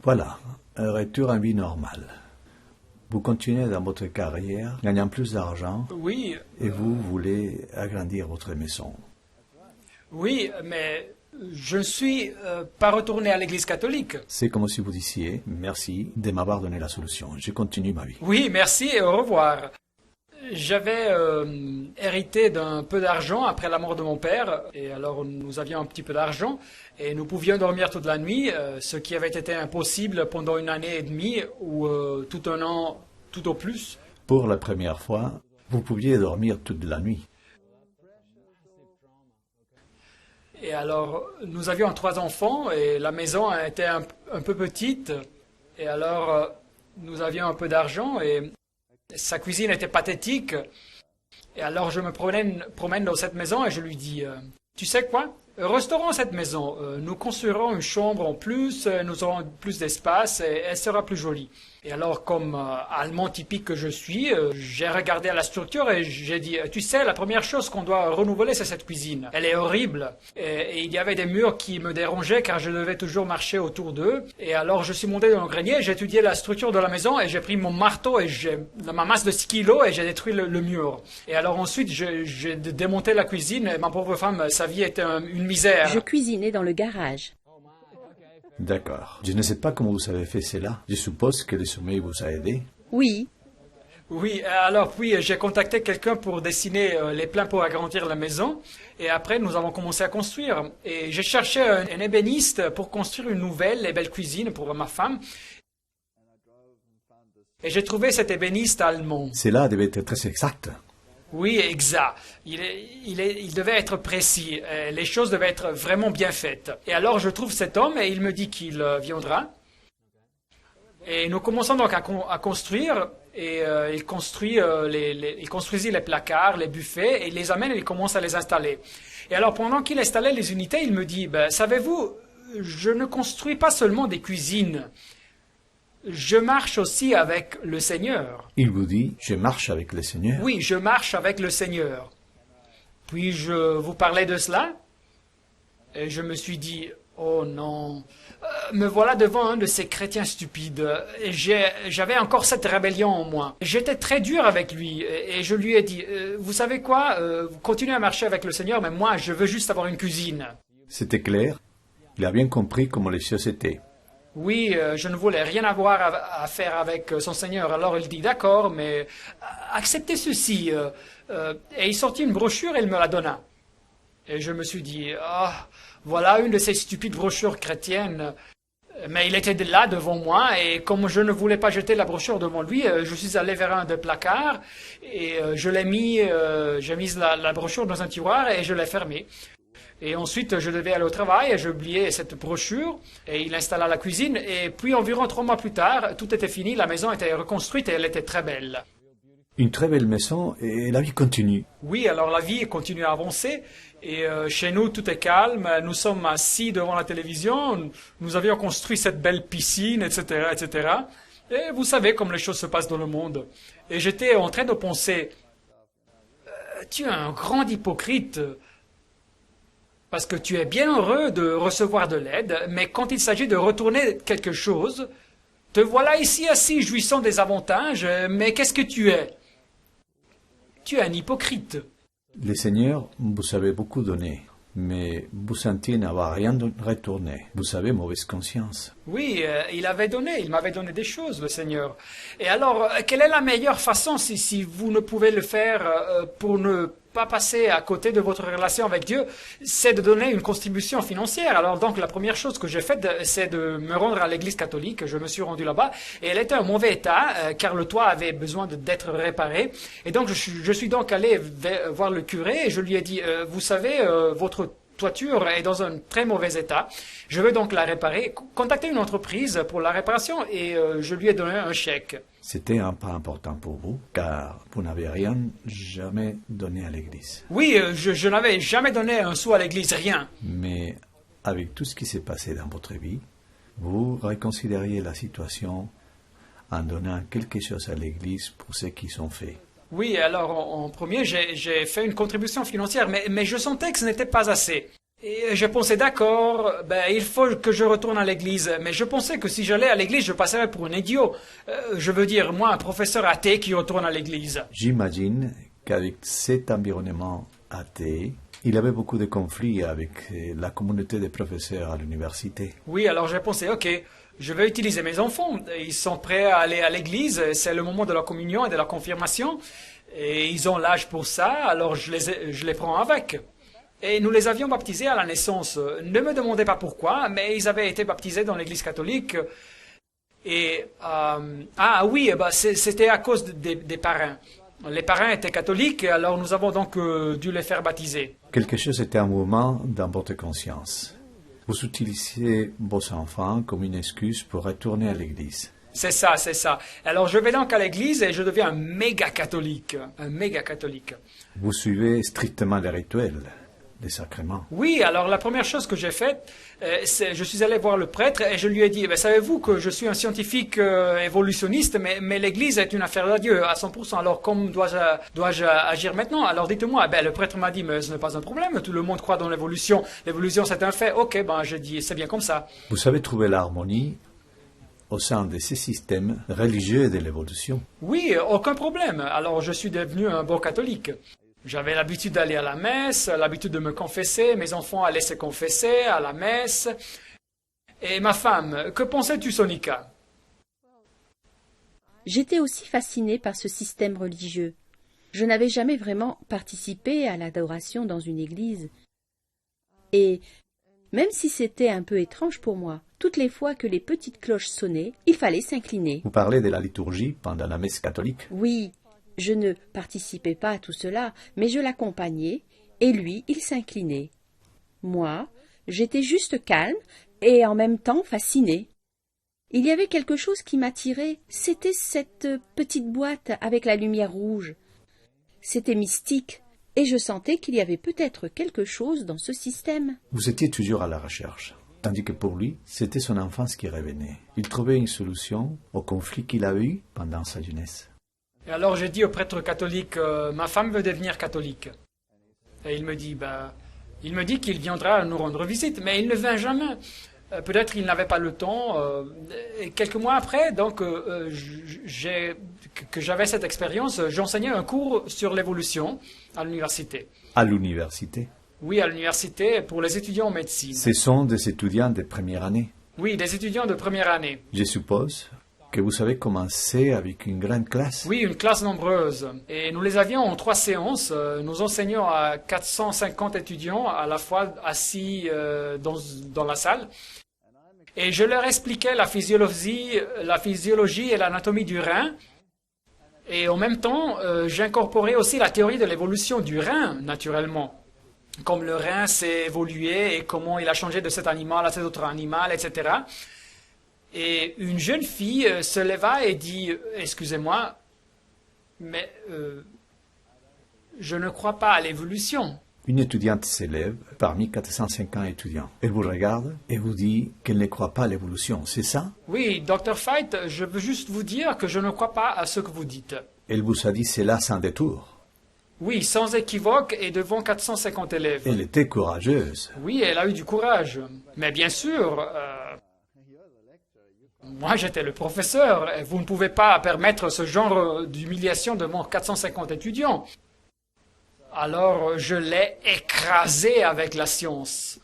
Voilà, un retour à une vie normale. Vous continuez dans votre carrière, gagnant plus d'argent, Oui, et vous voulez agrandir votre maison. oui, mais je ne suis pas retourné à l'église catholique. C'est comme si vous disiez « Merci de m'avoir donné la solution, je continue ma vie ». Oui, merci et au revoir. J'avais hérité d'un peu d'argent après la mort de mon père, et alors nous avions un petit peu d'argent, et nous pouvions dormir toute la nuit, ce qui avait été impossible pendant une année et demie, ou tout un an, tout au plus. Pour la première fois, vous pouviez dormir toute la nuit. Et alors, nous avions 3 enfants, et la maison était un peu petite, et alors nous avions un peu d'argent, et sa cuisine était pathétique. Et alors je me promène dans cette maison et je lui dis, tu sais quoi? Restaurons cette maison. Nous construirons une chambre en plus, nous aurons plus d'espace et elle sera plus jolie. Et alors, comme Allemand typique que je suis, j'ai regardé à la structure et j'ai dit, tu sais, la première chose qu'on doit renouveler, c'est cette cuisine. Elle est horrible. Et il y avait des murs qui me dérangeaient car je devais toujours marcher autour d'eux. Et alors, je suis monté dans le grenier, j'ai étudié la structure de la maison et j'ai pris mon marteau et ma masse de 6 kilos et j'ai détruit le mur. Et alors ensuite, j'ai démonté la cuisine et ma pauvre femme, sa vie était une misère. Je cuisinais dans le garage. D'accord. Je ne sais pas comment vous avez fait cela. Je suppose que le sommeil vous a aidé. Oui, Oui, alors puis j'ai contacté quelqu'un pour dessiner les plans pour agrandir la maison. Et après, nous avons commencé à construire. Et j'ai cherché un ébéniste pour construire une nouvelle et belle cuisine pour ma femme. Et j'ai trouvé cet ébéniste allemand. Cela devait être très exact. Oui, exact. Il devait être précis. Les choses devaient être vraiment bien faites. Et alors, je trouve cet homme et il me dit qu'il viendra. Et nous commençons donc à construire. Et il construisit les placards, les buffets, et il les amène et il commence à les installer. Et alors, pendant qu'il installait les unités, il me dit, savez-vous, je ne construis pas seulement des cuisines. Je marche aussi avec le Seigneur. Il vous dit, je marche avec le Seigneur. Oui, je marche avec le Seigneur. Puis-je vous parler de cela? Et je me suis dit, oh non, me voilà devant un de ces chrétiens stupides. Et j'avais encore cette rébellion en moi. J'étais très dur avec lui et je lui ai dit, vous savez quoi, vous continuez à marcher avec le Seigneur, mais moi, je veux juste avoir une cuisine. C'était clair. Il a bien compris comment les choses étaient. Oui, je ne voulais rien avoir à faire avec son Seigneur. Alors il dit, d'accord, mais acceptez ceci. Et il sortit une brochure et il me la donna. Et je me suis dit, ah, voilà une de ces stupides brochures chrétiennes. Mais il était là devant moi et comme je ne voulais pas jeter la brochure devant lui, je suis allé vers un des placards et j'ai mis la brochure dans un tiroir et je l'ai fermé. Et ensuite, je devais aller au travail et j'ai oublié cette brochure et il installa la cuisine. Et puis, environ 3 mois plus tard, tout était fini, la maison était reconstruite et elle était très belle. Une très belle maison et la vie continue. Oui, alors la vie continue à avancer et chez nous, tout est calme. Nous sommes assis devant la télévision, nous avions construit cette belle piscine, etc., etc. Et vous savez comme les choses se passent dans le monde. Et j'étais en train de penser, tu es un grand hypocrite. Parce que tu es bien heureux de recevoir de l'aide, mais quand il s'agit de retourner quelque chose, te voilà ici assis jouissant des avantages, mais qu'est-ce que tu es? Tu es un hypocrite. Le Seigneur vous avait beaucoup donné, mais vous sentiez n'avoir rien retourné. Vous avez mauvaise conscience. Oui, il m'avait donné des choses, le Seigneur. Et alors, quelle est la meilleure façon, si vous ne pouvez le faire pour ne pas passer à côté de votre relation avec Dieu, c'est de donner une contribution financière. Alors donc la première chose que j'ai faite, c'est de me rendre à l'église catholique. Je me suis rendu là-bas et elle était en mauvais état car le toit avait besoin d'être réparé. Et donc je suis donc allé voir le curé et je lui ai dit, vous savez, votre toiture est dans un très mauvais état. Je veux donc la réparer. Contactez une entreprise pour la réparation et je lui ai donné un chèque. C'était un pas important pour vous, car vous n'avez rien jamais donné à l'Église. Oui, je n'avais jamais donné un sou à l'Église, rien. Mais avec tout ce qui s'est passé dans votre vie, vous reconsidériez la situation en donnant quelque chose à l'Église pour ce qu'ils ont fait. Oui, alors en premier, j'ai fait une contribution financière, mais je sentais que ce n'était pas assez. Et je pensais, d'accord, il faut que je retourne à l'église. Mais je pensais que si j'allais à l'église, je passerais pour un idiot. Je veux dire, moi, un professeur athée qui retourne à l'église. J'imagine qu'avec cet environnement athée, il avait beaucoup de conflits avec la communauté des professeurs à l'université. Oui, alors j'ai pensé, ok, je vais utiliser mes enfants. Ils sont prêts à aller à l'église. C'est le moment de la communion et de la confirmation. Et ils ont l'âge pour ça, alors je les prends avec. Et nous les avions baptisés à la naissance. Ne me demandez pas pourquoi, mais ils avaient été baptisés dans l'église catholique. Et, c'était à cause des parrains. Les parrains étaient catholiques, alors nous avons donc dû les faire baptiser. Quelque chose était un mouvement dans votre conscience. Vous utilisez vos enfants comme une excuse pour retourner à l'église. C'est ça, c'est ça. Alors je vais donc à l'église et je deviens un méga catholique. Un méga catholique. Vous suivez strictement les rituels, les sacrements. Oui, alors la première chose que j'ai faite, je suis allé voir le prêtre et je lui ai dit, savez-vous que je suis un scientifique évolutionniste, mais l'Église est une affaire de Dieu à 100%, alors comment dois-je agir maintenant? Alors dites-moi, le prêtre m'a dit, mais ce n'est pas un problème, tout le monde croit dans l'évolution, l'évolution c'est un fait, ok, j'ai dit, c'est bien comme ça. Vous savez trouver l'harmonie au sein de ces systèmes religieux de l'évolution. Oui, aucun problème, alors je suis devenu un bon catholique. J'avais l'habitude d'aller à la messe, l'habitude de me confesser, mes enfants allaient se confesser à la messe. Et ma femme, que pensais-tu, Sonika? J'étais aussi fascinée par ce système religieux. Je n'avais jamais vraiment participé à l'adoration dans une église. Et même si c'était un peu étrange pour moi, toutes les fois que les petites cloches sonnaient, il fallait s'incliner. Vous parlez de la liturgie pendant la messe catholique? Oui. Je ne participais pas à tout cela, mais je l'accompagnais, et lui, il s'inclinait. Moi, j'étais juste calme et en même temps fascinée. Il y avait quelque chose qui m'attirait, c'était cette petite boîte avec la lumière rouge. C'était mystique, et je sentais qu'il y avait peut-être quelque chose dans ce système. Vous étiez toujours à la recherche, tandis que pour lui, c'était son enfance qui revenait. Il trouvait une solution au conflit qu'il avait eu pendant sa jeunesse. Et alors j'ai dit au prêtre catholique, ma femme veut devenir catholique. Et il me dit qu'il viendra nous rendre visite, mais il ne vint jamais. Peut-être qu'il n'avait pas le temps. Et quelques mois après, donc, que j'avais cette expérience, j'enseignais un cours sur l'évolution à l'université. À l'université? Oui, à l'université pour les étudiants en médecine. Ce sont des étudiants de première année? Oui, des étudiants de première année. Je suppose que vous avez commencé avec une grande classe. Oui, une classe nombreuse. Et nous les avions en 3 séances. Nous enseignons à 450 étudiants à la fois assis dans la salle. Et je leur expliquais la physiologie et l'anatomie du rein. Et en même temps, j'incorporais aussi la théorie de l'évolution du rein, naturellement. Comme le rein s'est évolué et comment il a changé de cet animal à cet autre animal, etc. Et une jeune fille se leva et dit « Excusez-moi, mais je ne crois pas à l'évolution. » Une étudiante s'élève parmi 450 étudiants. Elle vous regarde et vous dit qu'elle ne croit pas à l'évolution, c'est ça? Oui, Dr. Fight, je veux juste vous dire que je ne crois pas à ce que vous dites. Elle vous a dit cela sans détour? Oui, sans équivoque et devant 450 élèves. Elle était courageuse. Oui, elle a eu du courage. Mais bien sûr... Moi, j'étais le professeur, et vous ne pouvez pas permettre ce genre d'humiliation devant 450 étudiants. Alors, je l'ai écrasé avec la science,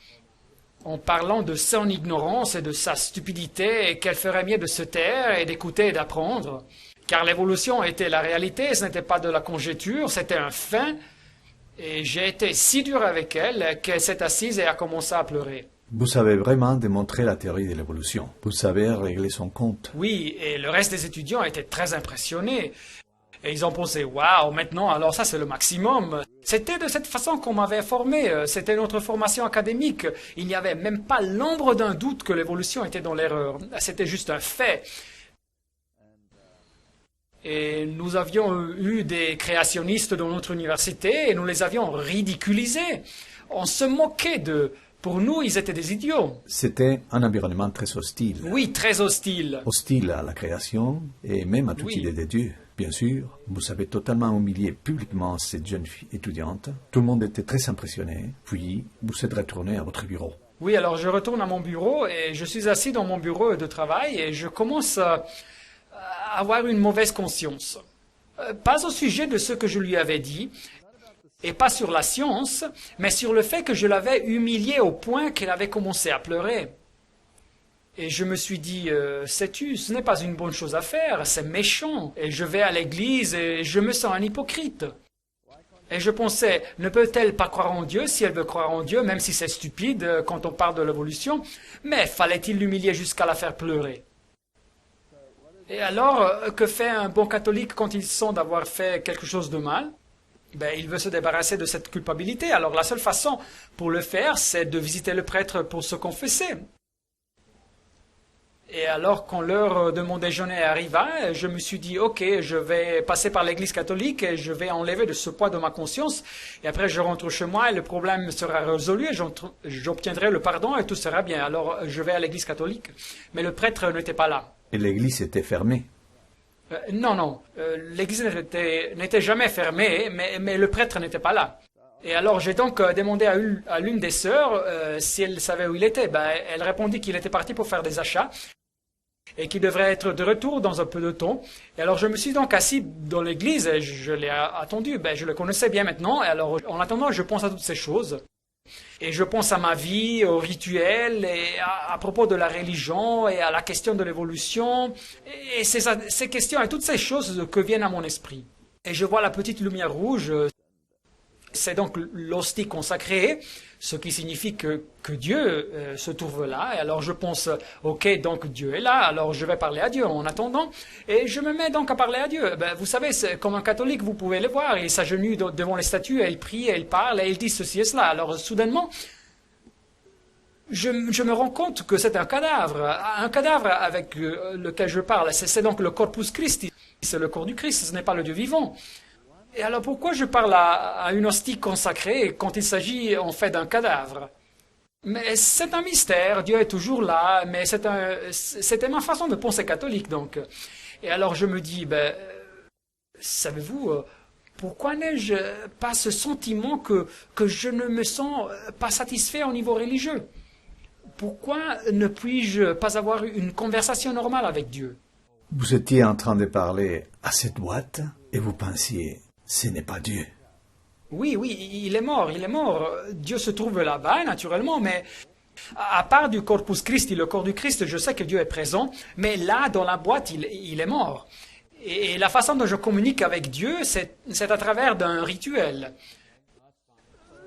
en parlant de son ignorance et de sa stupidité, et qu'elle ferait mieux de se taire et d'écouter et d'apprendre. Car l'évolution était la réalité, ce n'était pas de la conjecture, c'était un fait. Et j'ai été si dur avec elle qu'elle s'est assise et a commencé à pleurer. Vous avez vraiment démontré la théorie de l'évolution. Vous savez régler son compte. Oui, et le reste des étudiants étaient très impressionnés. Et ils ont pensé, waouh, maintenant, alors ça c'est le maximum. C'était de cette façon qu'on m'avait formé. C'était notre formation académique. Il n'y avait même pas l'ombre d'un doute que l'évolution était dans l'erreur. C'était juste un fait. Et nous avions eu des créationnistes dans notre université et nous les avions ridiculisés. On se moquait d'eux. Pour nous, ils étaient des idiots. C'était un environnement très hostile. Oui, très hostile. Hostile à la création et même à toute idée de Dieu. Bien sûr, vous avez totalement humilié publiquement cette jeune fille étudiante. Tout le monde était très impressionné. Puis, vous êtes retourné à votre bureau. Oui, alors je retourne à mon bureau et je suis assis dans mon bureau de travail et je commence à avoir une mauvaise conscience. Pas au sujet de ce que je lui avais dit, et pas sur la science, mais sur le fait que je l'avais humiliée au point qu'elle avait commencé à pleurer. Et je me suis dit, sais-tu, ce n'est pas une bonne chose à faire, c'est méchant, et je vais à l'église et je me sens un hypocrite. Et je pensais, ne peut-elle pas croire en Dieu si elle veut croire en Dieu, même si c'est stupide quand on parle de l'évolution, mais fallait-il l'humilier jusqu'à la faire pleurer? Et alors, que fait un bon catholique quand il sent d'avoir fait quelque chose de mal? Il veut se débarrasser de cette culpabilité. Alors la seule façon pour le faire, c'est de visiter le prêtre pour se confesser. Et alors, quand l'heure de mon déjeuner arriva, je me suis dit, ok, je vais passer par l'église catholique et je vais enlever de ce poids de ma conscience. Et après, je rentre chez moi et le problème sera résolu et j'obtiendrai le pardon et tout sera bien. Alors, je vais à l'église catholique. Mais le prêtre n'était pas là. Et l'église était fermée. Non, l'église n'était jamais fermée, mais le prêtre n'était pas là. Et alors j'ai donc demandé à l'une des sœurs si elle savait où il était. Elle répondit qu'il était parti pour faire des achats et qu'il devrait être de retour dans un peu de temps. Et alors je me suis donc assis dans l'église et je l'ai attendu. Je le connaissais bien maintenant. Et alors en attendant, je pense à toutes ces choses. Et je pense à ma vie, aux rituels, et à propos de la religion, et à la question de l'évolution, et ces questions et toutes ces choses que viennent à mon esprit. Et je vois la petite lumière rouge, c'est donc l'hostie consacrée, ce qui signifie que Dieu se trouve là. Et alors je pense, ok, donc Dieu est là, alors je vais parler à Dieu en attendant. Et je me mets donc à parler à Dieu. Vous savez, comme un catholique, vous pouvez le voir. Il s'agenouille devant les statues, et il prie, et il parle, et il dit ceci et cela. Alors soudainement, je me rends compte que c'est un cadavre avec lequel je parle. C'est donc le Corpus Christi, c'est le corps du Christ, ce n'est pas le Dieu vivant. Et alors pourquoi je parle à une hostie consacrée quand il s'agit en fait d'un cadavre? Mais c'est un mystère, Dieu est toujours là, mais c'était ma façon de penser catholique donc. Et alors je me dis, savez-vous, pourquoi n'ai-je pas ce sentiment que je ne me sens pas satisfait au niveau religieux? Pourquoi ne puis-je pas avoir une conversation normale avec Dieu? Vous étiez en train de parler à cette boîte et vous pensiez, ce n'est pas Dieu. Oui, il est mort. Dieu se trouve là-bas, naturellement, mais à part du Corpus Christi, le corps du Christ, je sais que Dieu est présent, mais là, dans la boîte, il est mort. Et la façon dont je communique avec Dieu, c'est à travers d'un rituel.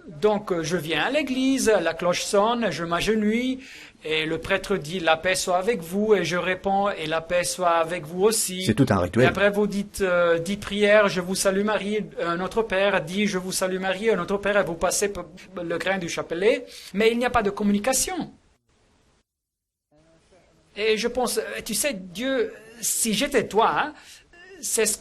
Donc, je viens à l'église, la cloche sonne, je m'agenouille, et le prêtre dit « La paix soit avec vous », et je réponds « Et la paix soit avec vous aussi ». C'est tout un rituel. Et après, vous dites 10 prières, « Je vous salue Marie », notre Père dit « Je vous salue Marie », notre Père, et vous passez le grain du chapelet, mais il n'y a pas de communication. Et je pense, tu sais, Dieu, si j'étais toi, ce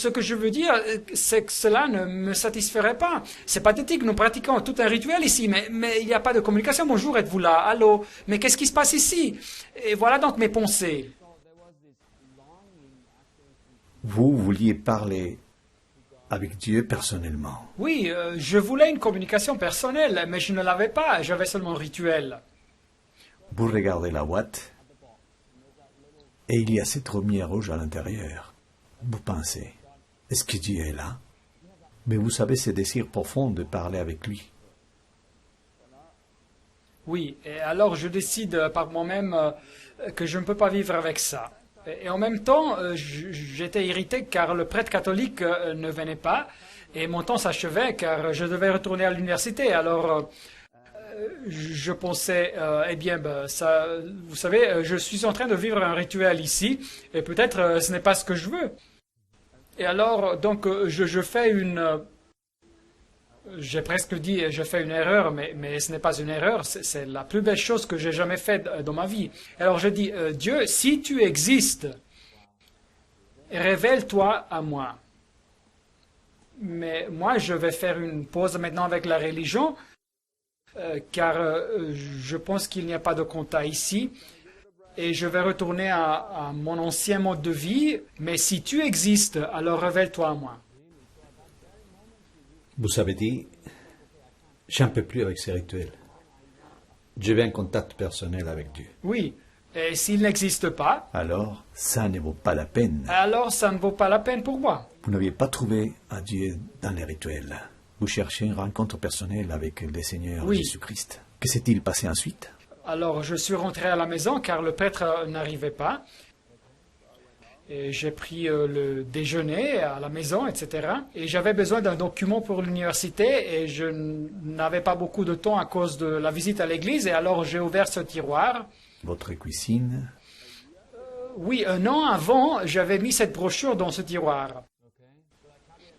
que je veux dire, c'est que cela ne me satisferait pas. C'est pathétique, nous pratiquons tout un rituel ici, mais il n'y a pas de communication. Bonjour, êtes-vous là? Allô? Mais qu'est-ce qui se passe ici? Et voilà donc mes pensées. Vous vouliez parler avec Dieu personnellement. Oui, je voulais une communication personnelle, mais je ne l'avais pas, j'avais seulement un rituel. Vous regardez la boîte et il y a cette lumière rouge à l'intérieur. Vous pensez, est-ce que Dieu est là? Mais vous savez ce désir profond de parler avec lui. Oui, et alors je décide par moi-même que je ne peux pas vivre avec ça. Et en même temps, j'étais irrité car le prêtre catholique ne venait pas et mon temps s'achevait car je devais retourner à l'université. Alors je pensais, ça, vous savez, je suis en train de vivre un rituel ici, et peut-être ce n'est pas ce que je veux. Et alors, donc, je fais j'ai presque dit, je fais une erreur, mais ce n'est pas une erreur, c'est la plus belle chose que j'ai jamais faite dans ma vie. Alors je dis, Dieu, si tu existes, révèle-toi à moi. Mais moi, je vais faire une pause maintenant avec la religion. car je pense qu'il n'y a pas de quota ici. Et je vais retourner à mon ancien mode de vie. Mais si tu existes, alors révèle-toi à moi. Vous avez dit, j'en peux plus avec ces rituels. Je veux un contact personnel avec Dieu. Oui. Et s'il n'existe pas, Alors, ça ne vaut pas la peine. alors ça ne vaut pas la peine pour moi. Vous n'aviez pas trouvé un Dieu dans les rituels. Vous cherchez une rencontre personnelle avec le Seigneur Oui. Jésus-Christ. Que s'est-il passé ensuite? Alors je suis rentré à la maison car le prêtre n'arrivait pas. Et j'ai pris le déjeuner à la maison, etc. Et j'avais besoin d'un document pour l'université et je n'avais pas beaucoup de temps à cause de la visite à l'église. Et alors j'ai ouvert ce tiroir. Votre cuisine? Oui, un an avant, j'avais mis cette brochure dans ce tiroir.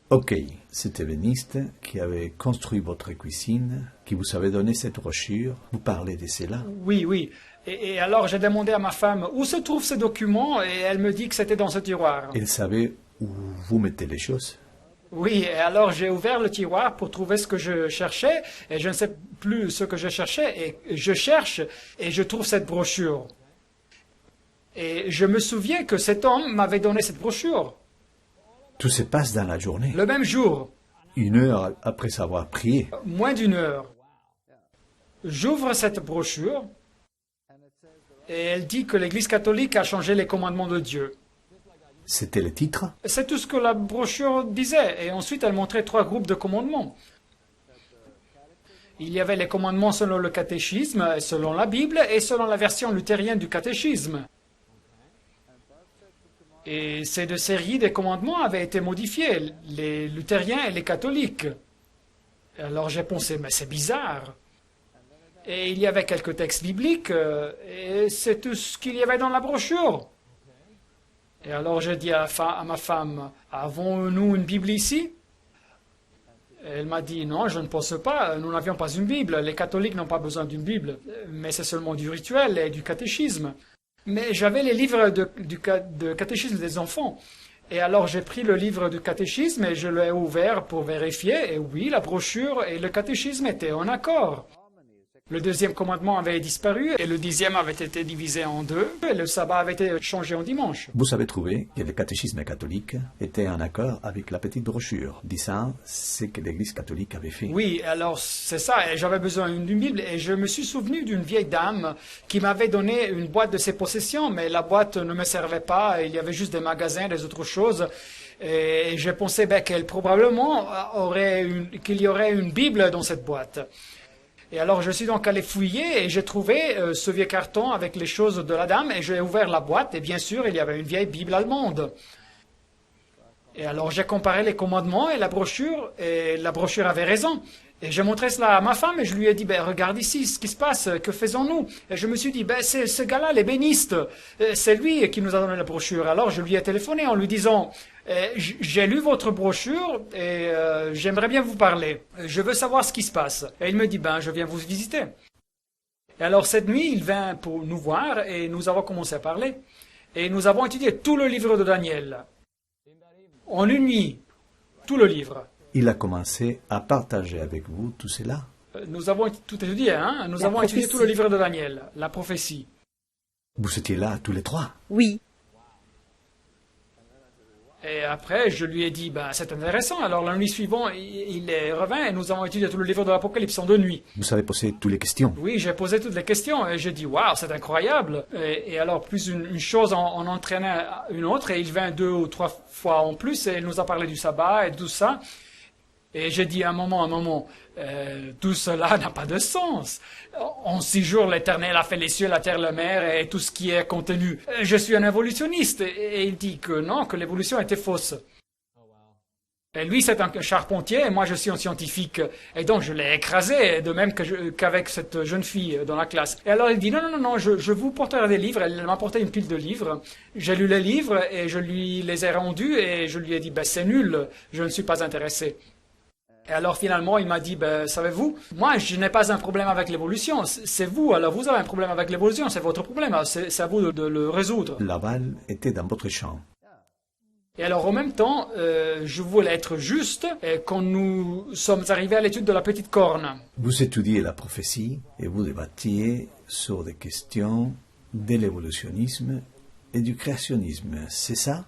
Ok, c'était l'ébéniste qui avait construit votre cuisine, qui vous avait donné cette brochure. Vous parlez de cela? Oui, oui. Et alors j'ai demandé à ma femme où se trouvent ces documents et elle me dit que c'était dans ce tiroir. Elle savait où vous mettez les choses. Oui, et alors j'ai ouvert le tiroir pour trouver ce que je cherchais et je ne sais plus ce que je cherchais et je cherche et je trouve cette brochure. Et je me souviens que cet homme m'avait donné cette brochure Tout se passe dans la journée. le même jour, Une heure après avoir prié. moins d'une heure. J'ouvre cette brochure et elle dit que l'Église catholique a changé les commandements de Dieu. C'était le titre? C'est tout ce que la brochure disait. Et ensuite, elle montrait 3 groupes de commandements. Il y avait les commandements selon le catéchisme, selon la Bible et selon la version luthérienne du catéchisme. Et ces 2 séries des commandements avaient été modifiées, les luthériens et les catholiques. Et alors j'ai pensé, mais c'est bizarre. Et il y avait quelques textes bibliques, et c'est tout ce qu'il y avait dans la brochure. Et alors j'ai dit à ma femme, avons-nous une Bible ici? Elle m'a dit, non, je ne pense pas, nous n'avions pas une Bible. Les catholiques n'ont pas besoin d'une Bible, mais c'est seulement du rituel et du catéchisme. Mais j'avais les livres de catéchisme des enfants. Et alors j'ai pris le livre du catéchisme et je l'ai ouvert pour vérifier. Et oui, la brochure et le catéchisme étaient en accord. Le 2e commandement avait disparu et le 10e avait été divisé en 2 et le sabbat avait été changé en dimanche. Vous avez trouvé que le catéchisme catholique était en accord avec la petite brochure, disant ce que l'Église catholique avait fait. Oui, alors c'est ça, et j'avais besoin d'une Bible et je me suis souvenu d'une vieille dame qui m'avait donné une boîte de ses possessions, mais la boîte ne me servait pas, il y avait juste des magasins, des autres choses. Et j'ai pensé qu'elle probablement qu'il y aurait une Bible dans cette boîte. Et alors je suis donc allé fouiller et j'ai trouvé ce vieux carton avec les choses de la dame et j'ai ouvert la boîte et bien sûr il y avait une vieille Bible allemande. Et alors j'ai comparé les commandements et la brochure avait raison. Et j'ai montré cela à ma femme et je lui ai dit, regarde ici ce qui se passe, que faisons-nous? Et je me suis dit, c'est ce gars-là, l'ébéniste, c'est lui qui nous a donné la brochure. Alors je lui ai téléphoné en lui disant, j'ai lu votre brochure et j'aimerais bien vous parler. Je veux savoir ce qui se passe. Et il me dit, je viens vous visiter. Et alors cette nuit, il vint pour nous voir et nous avons commencé à parler. Et nous avons étudié tout le livre de Daniel. En une nuit, tout le livre. Il a commencé à partager avec vous tout cela. Nous avons tout étudié, Nous avons étudié tout le livre de Daniel, la prophétie. Vous étiez là tous les 3? Oui. Et après, je lui ai dit, c'est intéressant. Alors la nuit suivante, il est revint et nous avons étudié tout le livre de l'Apocalypse en 2 nuits. Vous avez posé toutes les questions? Oui, j'ai posé toutes les questions et j'ai dit, waouh, c'est incroyable. Et alors, plus une chose en entraînait une autre et il vint 2 ou 3 fois en plus et il nous a parlé du sabbat et tout ça. Et j'ai dit à un moment, tout cela n'a pas de sens. En 6 jours, l'Éternel a fait les cieux, la terre, la mer et tout ce qui est contenu. Je suis un évolutionniste. Et il dit que non, que l'évolution était fausse. Et lui, c'est un charpentier et moi, je suis un scientifique. Et donc, je l'ai écrasé, de même qu'avec cette jeune fille dans la classe. Et alors, il dit, non, je vous porterai des livres. Elle m'a apporté une pile de livres. J'ai lu les livres et je lui les ai rendus et je lui ai dit, c'est nul, je ne suis pas intéressé. Et alors finalement, il m'a dit, savez-vous, moi je n'ai pas un problème avec l'évolution, c'est vous, alors vous avez un problème avec l'évolution, c'est votre problème, c'est à vous de le résoudre. La balle était dans votre champ. Et alors en même temps, je voulais être juste quand nous sommes arrivés à l'étude de la petite corne. Vous étudiez la prophétie et vous débattiez sur des questions de l'évolutionnisme et du créationnisme, c'est ça?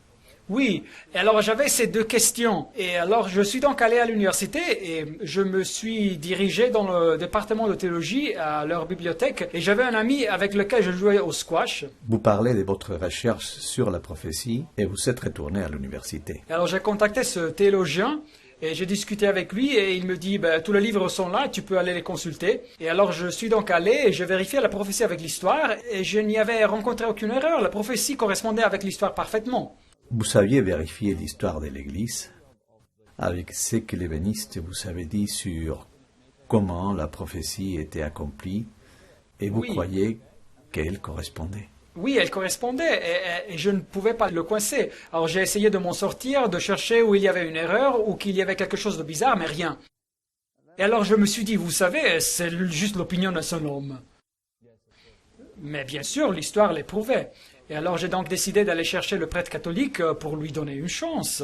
Oui, et alors j'avais ces deux questions. Et alors je suis donc allé à l'université et je me suis dirigé dans le département de théologie à leur bibliothèque. Et j'avais un ami avec lequel je jouais au squash. Vous parlez de votre recherche sur la prophétie et vous êtes retourné à l'université. Alors j'ai contacté ce théologien et j'ai discuté avec lui et il me dit tous les livres sont là, tu peux aller les consulter. Et alors je suis donc allé et j'ai vérifié la prophétie avec l'histoire et je n'y avais rencontré aucune erreur. La prophétie correspondait avec l'histoire parfaitement. Vous saviez vérifier l'histoire de l'Église avec ce que l'événiste vous avait dit sur comment la prophétie était accomplie et vous Oui. croyez qu'elle correspondait. Oui, elle correspondait et je ne pouvais pas le coincer. Alors j'ai essayé de m'en sortir, de chercher où il y avait une erreur ou qu'il y avait quelque chose de bizarre, mais rien. Et alors je me suis dit, vous savez, c'est juste l'opinion d'un seul homme. Mais bien sûr, l'histoire l'éprouvait. Et alors j'ai donc décidé d'aller chercher le prêtre catholique pour lui donner une chance.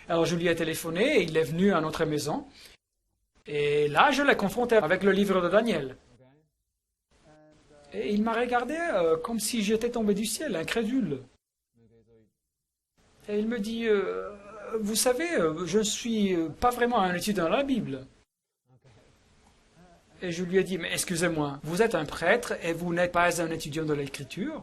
Alors je lui ai téléphoné, et il est venu à notre maison. Et là, je l'ai confronté avec le livre de Daniel. Et il m'a regardé comme si j'étais tombé du ciel, incrédule. Et il me dit, vous savez, je ne suis pas vraiment un étudiant dans la Bible. Et je lui ai dit, mais excusez-moi, vous êtes un prêtre et vous n'êtes pas un étudiant de l'écriture?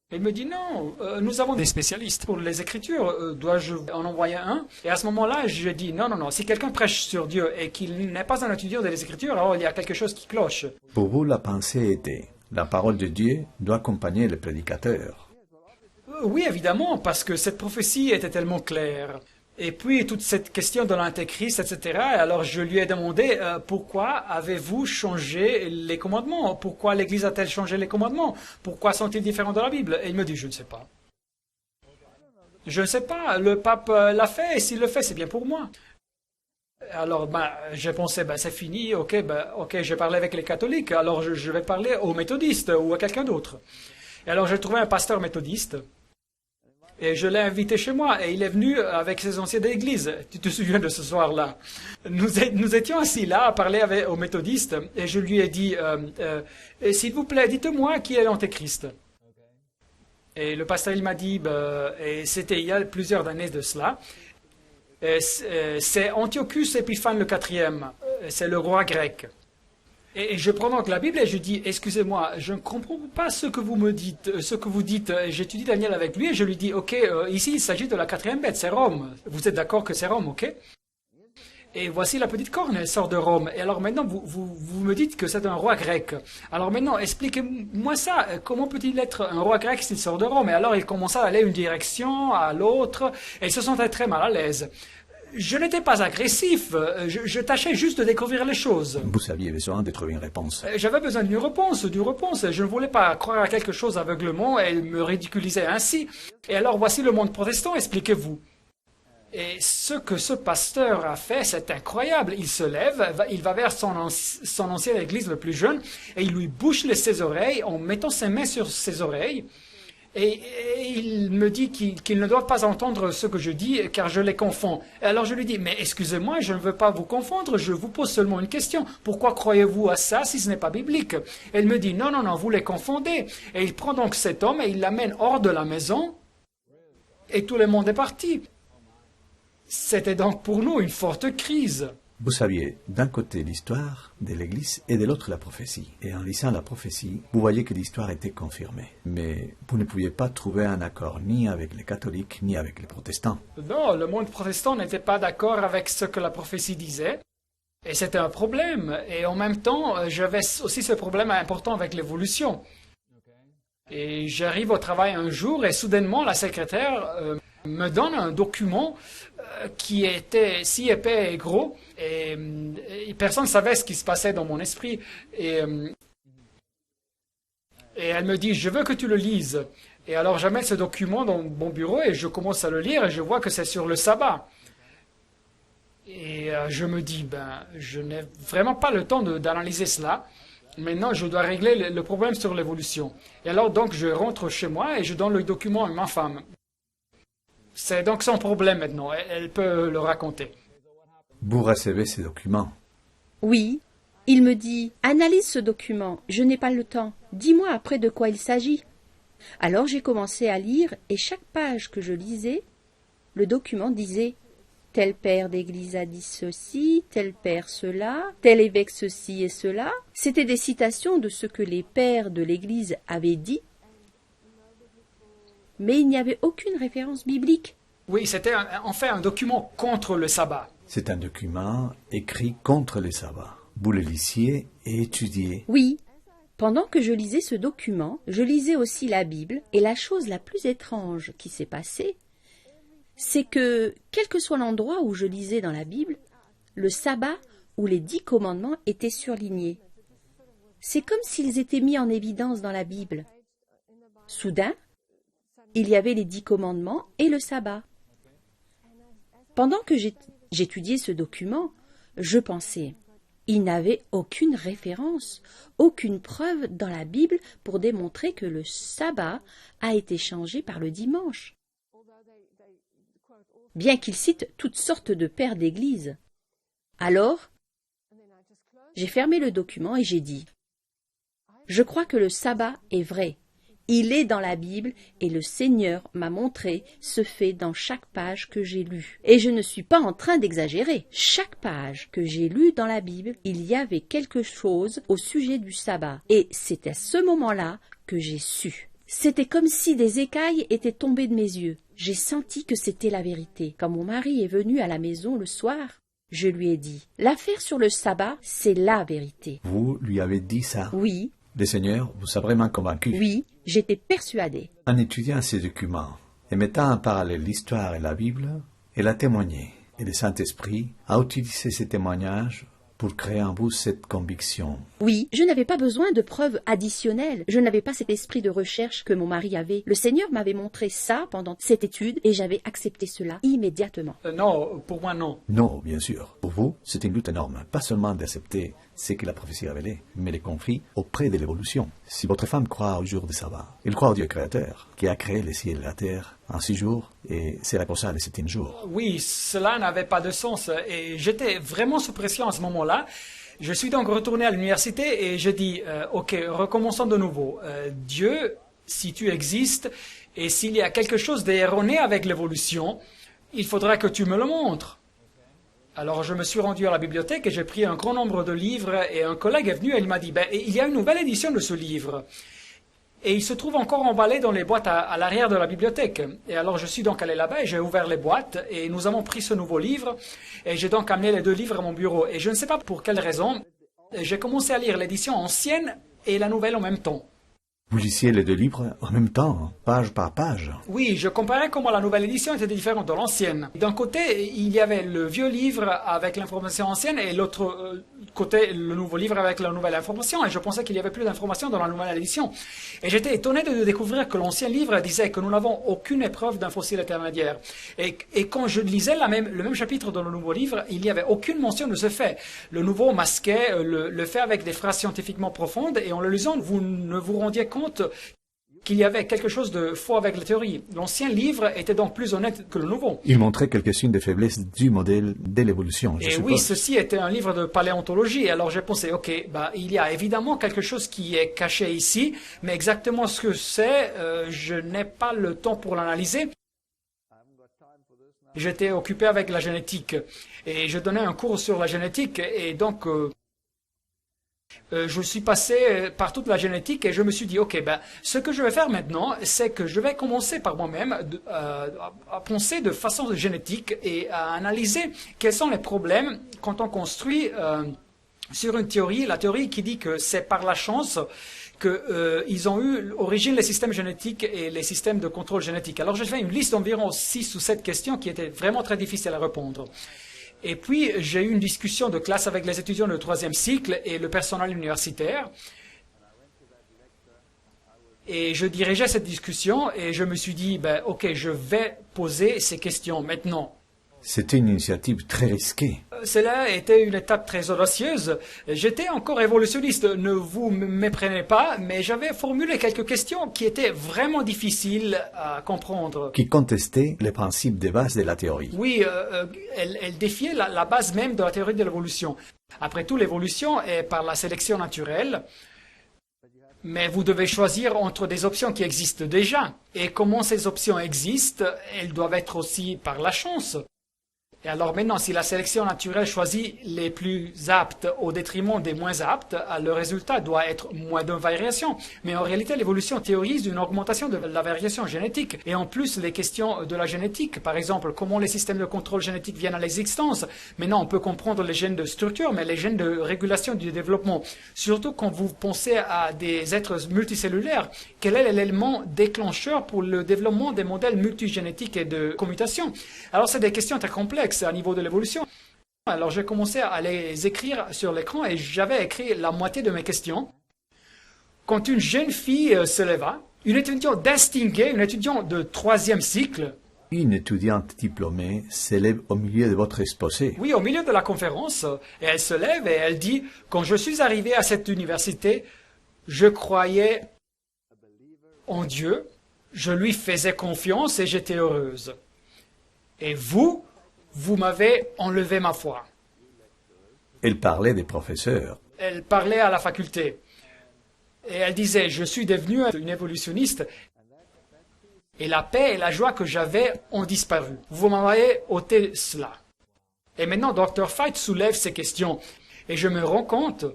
Et il me dit, non, nous avons des spécialistes pour les écritures, dois-je en envoyer un? Et à ce moment-là, je dis, non, si quelqu'un prêche sur Dieu et qu'il n'est pas un étudiant des écritures, alors il y a quelque chose qui cloche. Pour vous, la pensée était, la parole de Dieu doit accompagner le prédicateur. Oui, évidemment, parce que cette prophétie était tellement claire. Et puis, toute cette question de l'antéchrist, etc. Alors, je lui ai demandé, pourquoi avez-vous changé les commandements? Pourquoi l'Église a-t-elle changé les commandements? Pourquoi sont-ils différents de la Bible? Et il me dit, je ne sais pas. Je ne sais pas, le pape l'a fait, et s'il le fait, c'est bien pour moi. Alors, j'ai pensé, c'est fini, ok, j'ai parlé avec les catholiques, alors je vais parler aux méthodistes ou à quelqu'un d'autre. Et alors, j'ai trouvé un pasteur méthodiste. Et je l'ai invité chez moi et il est venu avec ses anciens d'église. Tu te souviens de ce soir-là? Nous étions assis là à parler aux méthodistes et je lui ai dit s'il vous plaît, dites-moi qui est l'antéchrist. Et le pasteur il m'a dit et c'était il y a plusieurs années de cela. C'est Antiochus Épiphane le quatrième. C'est le roi grec. Et je prends donc la Bible et je dis, excusez-moi, je ne comprends pas ce que vous me dites, ce que vous dites. J'étudie Daniel avec lui et je lui dis, ok, ici il s'agit de la quatrième bête, c'est Rome. Vous êtes d'accord que c'est Rome, ok? Et voici la petite corne, elle sort de Rome. Et alors maintenant, vous me dites que c'est un roi grec. Alors maintenant, expliquez-moi ça. Comment peut-il être un roi grec s'il sort de Rome? Et alors il commença à aller d'une direction à l'autre et il se sentait très mal à l'aise. Je n'étais pas agressif, je tâchais juste de découvrir les choses. Vous aviez besoin de trouver une réponse. J'avais besoin d'une réponse. Je ne voulais pas croire à quelque chose aveuglement et me ridiculiser ainsi. Et alors voici le monde protestant, expliquez-vous. Et ce que ce pasteur a fait, c'est incroyable. Il se lève, il va vers son ancienne église le plus jeune et il lui bouche ses oreilles en mettant ses mains sur ses oreilles. Et il me dit qu'il ne doit pas entendre ce que je dis car je les confonds. Alors je lui dis, mais excusez-moi, je ne veux pas vous confondre, je vous pose seulement une question. Pourquoi croyez-vous à ça si ce n'est pas biblique? Et il me dit, non, vous les confondez. Et il prend donc cet homme et il l'amène hors de la maison et tout le monde est parti. C'était donc pour nous une forte crise. Vous saviez d'un côté l'histoire de l'Église et de l'autre la prophétie. Et en lisant la prophétie, vous voyez que l'histoire était confirmée. Mais vous ne pouviez pas trouver un accord ni avec les catholiques ni avec les protestants. Non, le monde protestant n'était pas d'accord avec ce que la prophétie disait. Et c'était un problème. Et en même temps, j'avais aussi ce problème important avec l'évolution. Et j'arrive au travail un jour et soudainement la secrétaire me donne un document qui était si épais et gros et personne ne savait ce qui se passait dans mon esprit. Et elle me dit, je veux que tu le lises. Et alors j'amène ce document dans mon bureau et je commence à le lire et je vois que c'est sur le sabbat. Et je me dis, je n'ai vraiment pas le temps d'analyser cela. Maintenant, je dois régler le problème sur l'évolution. Et alors, donc, je rentre chez moi et je donne le document à ma femme. C'est donc son problème maintenant. Elle peut le raconter. Vous recevez ces documents. Oui. Il me dit « Analyse ce document, je n'ai pas le temps. Dis-moi après de quoi il s'agit. » Alors j'ai commencé à lire et chaque page que je lisais, le document disait « Tel père d'église a dit ceci, tel père cela, tel évêque ceci et cela. » C'était des citations de ce que les pères de l'église avaient dit, mais il n'y avait aucune référence biblique. Oui, c'était en fait un document contre le sabbat. C'est un document écrit contre les sabbats. Vous le lisiez et étudiez. Oui. Pendant que je lisais ce document, je lisais aussi la Bible, et la chose la plus étrange qui s'est passée, c'est que, quel que soit l'endroit où je lisais dans la Bible, le sabbat ou les 10 commandements étaient surlignés. C'est comme s'ils étaient mis en évidence dans la Bible. Soudain, il y avait les 10 commandements et le sabbat. Pendant que j'étudiais ce document, je pensais, il n'avait aucune référence, aucune preuve dans la Bible pour démontrer que le sabbat a été changé par le dimanche. Bien qu'il cite toutes sortes de pères d'église. Alors, j'ai fermé le document et j'ai dit, je crois que le sabbat est vrai. Il est dans la Bible et le Seigneur m'a montré ce fait dans chaque page que j'ai lue. Et je ne suis pas en train d'exagérer. Chaque page que j'ai lue dans la Bible, il y avait quelque chose au sujet du sabbat. Et c'est à ce moment-là que j'ai su. C'était comme si des écailles étaient tombées de mes yeux. J'ai senti que c'était la vérité. Quand mon mari est venu à la maison le soir, je lui ai dit, l'affaire sur le sabbat, c'est la vérité. Vous lui avez dit ça? Oui. Le Seigneur vous a vraiment convaincu? Oui, j'étais persuadée. En étudiant ces documents et mettant en parallèle l'histoire et la Bible, elle a témoigné, et le Saint-Esprit a utilisé ces témoignages pour créer en vous cette conviction. Oui, je n'avais pas besoin de preuves additionnelles. Je n'avais pas cet esprit de recherche que mon mari avait. Le Seigneur m'avait montré ça pendant cette étude et j'avais accepté cela immédiatement. Non, pour moi non. Non, bien sûr. Pour vous, c'est une lutte énorme. Pas seulement d'accepter ce que la prophétie révélait, mais les conflits auprès de l'évolution. Si votre femme croit au jour du sabbat, elle croit au Dieu créateur, qui a créé les cieux et la terre en 6 jours et s'est reposé le 7e jour. Oui, cela n'avait pas de sens et j'étais vraiment sous pression à ce moment-là. Je suis donc retourné à l'université et j'ai dit, ok, recommençons de nouveau. Dieu, si tu existes et s'il y a quelque chose d'erroné avec l'évolution, il faudra que tu me le montres. Alors je me suis rendu à la bibliothèque et j'ai pris un grand nombre de livres et un collègue est venu et il m'a dit, il y a une nouvelle édition de ce livre. Et il se trouve encore emballé dans les boîtes à l'arrière de la bibliothèque. Et alors je suis donc allé là-bas et j'ai ouvert les boîtes et nous avons pris ce nouveau livre et j'ai donc amené les 2 livres à mon bureau. Et je ne sais pas pour quelle raison, j'ai commencé à lire l'édition ancienne et la nouvelle en même temps. Vous lisiez les 2 livres en même temps, page par page. Oui, je comparais comment la nouvelle édition était différente de l'ancienne. D'un côté, il y avait le vieux livre avec l'information ancienne et l'autre côté, le nouveau livre avec la nouvelle information. Et je pensais qu'il y avait plus d'informations dans la nouvelle édition. Et j'étais étonné de découvrir que l'ancien livre disait que nous n'avons aucune épreuve d'un fossile intermédiaire. Et quand je lisais le même chapitre dans le nouveau livre, il n'y avait aucune mention de ce fait. Le nouveau masquait le fait avec des phrases scientifiquement profondes et en le lisant, vous ne vous rendiez compte qu'il y avait quelque chose de faux avec la théorie. L'ancien livre était donc plus honnête que le nouveau. Il montrait quelques signes de faiblesse du modèle de l'évolution, je suppose. Oui, ceci était un livre de paléontologie. Alors j'ai pensé, ok, il y a évidemment quelque chose qui est caché ici, mais exactement ce que c'est, je n'ai pas le temps pour l'analyser. J'étais occupé avec la génétique et je donnais un cours sur la génétique et donc je suis passé par toute la génétique et je me suis dit, ok, ce que je vais faire maintenant, c'est que je vais commencer par moi-même à penser de façon génétique et à analyser quels sont les problèmes quand on construit sur une théorie, la théorie qui dit que c'est par la chance qu'ils ont eu origine les systèmes génétiques et les systèmes de contrôle génétique. Alors j'ai fait une liste d'environ 6 ou 7 questions qui étaient vraiment très difficiles à répondre. Et puis, j'ai eu une discussion de classe avec les étudiants de 3e cycle et le personnel universitaire. Et je dirigeais cette discussion et je me suis dit, ok, je vais poser ces questions maintenant. C'était une initiative très risquée. cela était une étape très audacieuse. J'étais encore évolutionniste, ne vous méprenez pas, mais j'avais formulé quelques questions qui étaient vraiment difficiles à comprendre. Qui contestait les principes de base de la théorie. Oui, elle défiait la base même de la théorie de l'évolution. Après tout, l'évolution est par la sélection naturelle. Mais vous devez choisir entre des options qui existent déjà. Et comment ces options existent, elles doivent être aussi par la chance. Et alors maintenant, si la sélection naturelle choisit les plus aptes au détriment des moins aptes, le résultat doit être moins de variation. Mais en réalité, l'évolution théorise une augmentation de la variation génétique. Et en plus, les questions de la génétique, par exemple, comment les systèmes de contrôle génétique viennent à l'existence. Maintenant, on peut comprendre les gènes de structure, mais les gènes de régulation du développement. Surtout quand vous pensez à des êtres multicellulaires, quel est l'élément déclencheur pour le développement des modèles multigénétiques et de commutation? Alors, c'est des questions très complexes à niveau de l'évolution. Alors j'ai commencé à les écrire sur l'écran et j'avais écrit la moitié de mes questions. Quand une jeune fille se leva, une étudiante distinguée, une étudiante de 3e cycle. Une étudiante diplômée s'élève au milieu de votre exposé. Oui, au milieu de la conférence, et elle se lève et elle dit, quand je suis arrivée à cette université, je croyais en Dieu, je lui faisais confiance et j'étais heureuse. Et vous m'avez enlevé ma foi. Elle parlait des professeurs. Elle parlait à la faculté. Et elle disait, je suis devenue une évolutionniste. Et la paix et la joie que j'avais ont disparu. Vous m'avez ôté cela. Et maintenant, Dr. Fite soulève ces questions. Et je me rends compte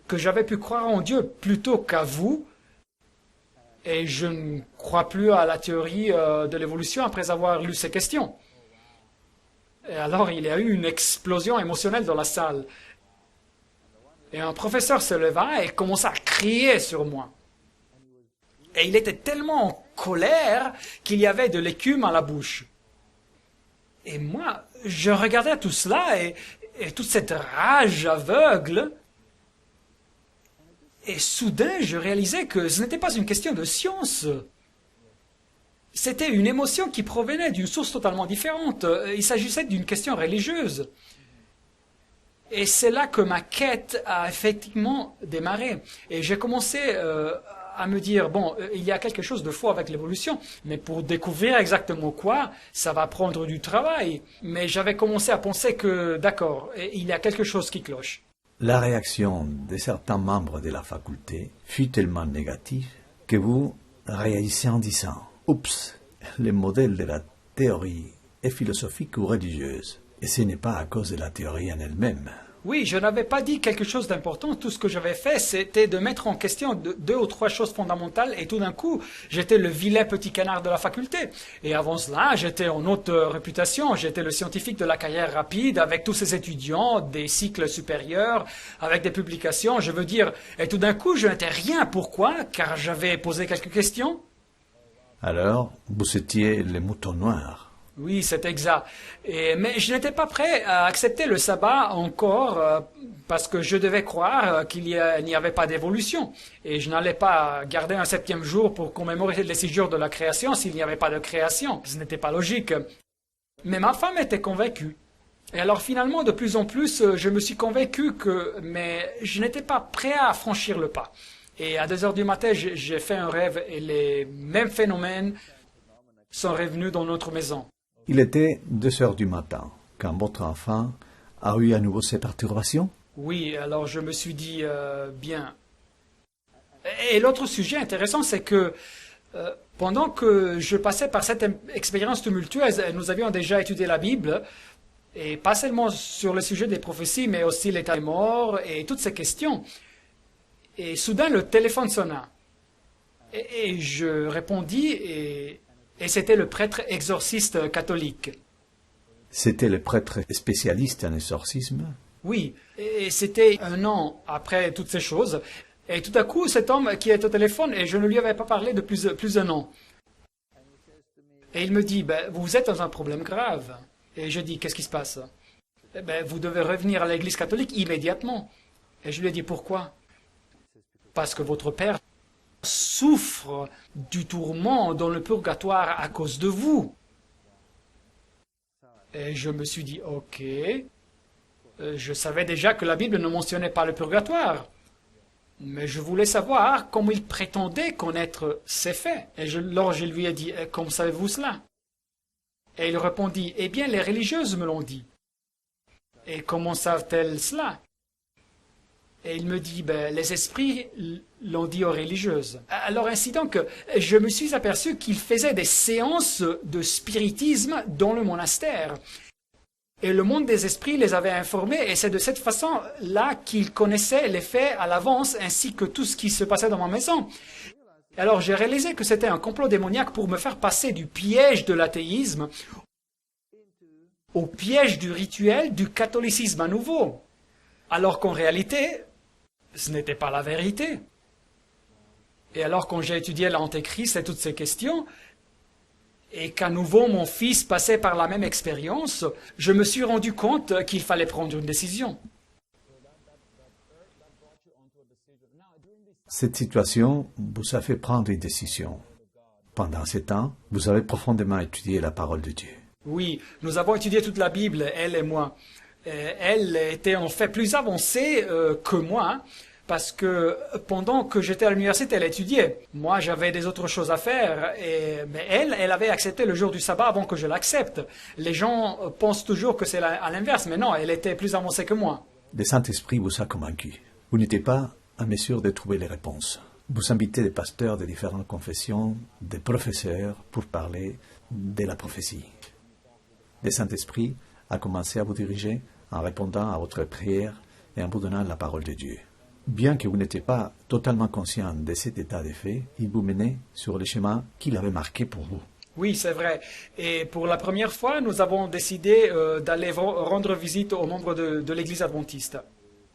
que j'avais pu croire en Dieu plutôt qu'à vous. Et je ne crois plus à la théorie de l'évolution après avoir lu ces questions. Et alors, il y a eu une explosion émotionnelle dans la salle. Et un professeur se leva et commença à crier sur moi. Et il était tellement en colère qu'il y avait de l'écume à la bouche. Et moi, je regardais tout cela et toute cette rage aveugle. Et soudain, je réalisais que ce n'était pas une question de science. C'était une émotion qui provenait d'une source totalement différente. Il s'agissait d'une question religieuse. Et c'est là que ma quête a effectivement démarré. Et j'ai commencé à me dire, bon, il y a quelque chose de faux avec l'évolution, mais pour découvrir exactement quoi, ça va prendre du travail. Mais j'avais commencé à penser que, d'accord, il y a quelque chose qui cloche. La réaction de certains membres de la faculté fut tellement négative que vous réagissez en disant « Oups, le modèle de la théorie est philosophique ou religieuse, et ce n'est pas à cause de la théorie en elle-même. » Oui, je n'avais pas dit quelque chose d'important. Tout ce que j'avais fait, c'était de mettre en question deux ou trois choses fondamentales. Et tout d'un coup, j'étais le vilain petit canard de la faculté. Et avant cela, j'étais en haute réputation. J'étais le scientifique de la carrière rapide avec tous ces étudiants, des cycles supérieurs, avec des publications. Je veux dire, et tout d'un coup, je n'étais rien. Pourquoi? Car j'avais posé quelques questions. Alors, vous étiez le mouton noir. Oui, c'est exact. Mais je n'étais pas prêt à accepter le sabbat encore parce que je devais croire qu'il n'y avait pas d'évolution. Et je n'allais pas garder un 7e jour pour commémorer les 6 jours de la création s'il n'y avait pas de création. Ce n'était pas logique. Mais ma femme était convaincue. Et alors finalement, de plus en plus, je me suis convaincu mais je n'étais pas prêt à franchir le pas. Et à 2 heures du matin, j'ai fait un rêve et les mêmes phénomènes sont revenus dans notre maison. Il était 2 heures du matin, quand votre enfant a eu à nouveau ces perturbations? Oui, alors je me suis dit, bien. Et l'autre sujet intéressant, c'est que pendant que je passais par cette expérience tumultueuse, nous avions déjà étudié la Bible, et pas seulement sur le sujet des prophéties, mais aussi l'état des morts et toutes ces questions. Et soudain, le téléphone sonna. Et je répondis, et c'était le prêtre exorciste catholique. C'était le prêtre spécialiste en exorcisme? Oui, et c'était 1 an après toutes ces choses. Et tout à coup, cet homme qui est au téléphone, et je ne lui avais pas parlé de plus d'1 an. Et il me dit, vous êtes dans un problème grave. Et je dis, qu'est-ce qui se passe? Vous devez revenir à l'église catholique immédiatement. Et je lui ai dit, pourquoi? Parce que votre père souffre du tourment dans le purgatoire à cause de vous. Et je me suis dit, ok. Je savais déjà que la Bible ne mentionnait pas le purgatoire. Mais je voulais savoir comment il prétendait connaître ces faits. Alors je lui ai dit, comment savez-vous cela? Et il répondit, eh bien, les religieuses me l'ont dit. Et comment savent-elles cela? Et il me dit, ben, les esprits l'ont dit aux religieuses. Alors ainsi donc, je me suis aperçu qu'il faisait des séances de spiritisme dans le monastère. Et le monde des esprits les avait informés, et c'est de cette façon-là qu'il connaissait les faits à l'avance, ainsi que tout ce qui se passait dans ma maison. Alors j'ai réalisé que c'était un complot démoniaque pour me faire passer du piège de l'athéisme au piège du rituel du catholicisme à nouveau. Alors qu'en réalité, ce n'était pas la vérité. Et alors quand j'ai étudié l'Antéchrist et toutes ces questions, et qu'à nouveau mon fils passait par la même expérience, je me suis rendu compte qu'il fallait prendre une décision. Cette situation vous a fait prendre une décision. Pendant ce temps, vous avez profondément étudié la parole de Dieu. Oui, nous avons étudié toute la Bible, elle et moi. Elle était en fait plus avancée que moi, parce que pendant que j'étais à l'université, elle étudiait. Moi, j'avais des autres choses à faire, mais elle avait accepté le jour du sabbat avant que je l'accepte. Les gens pensent toujours que c'est à l'inverse, mais non, elle était plus avancée que moi. Le Saint-Esprit vous a convaincu. Vous n'étiez pas en mesure de trouver les réponses. Vous invitez des pasteurs de différentes confessions, des professeurs, pour parler de la prophétie. Le Saint-Esprit a commencé à vous diriger en répondant à votre prière et en vous donnant la parole de Dieu. Bien que vous n'étiez pas totalement conscient de cet état de fait, il vous menait sur le chemin qu'il avait marqué pour vous. Oui, c'est vrai. Et pour la première fois, nous avons décidé d'aller rendre visite aux membres de l'Église adventiste.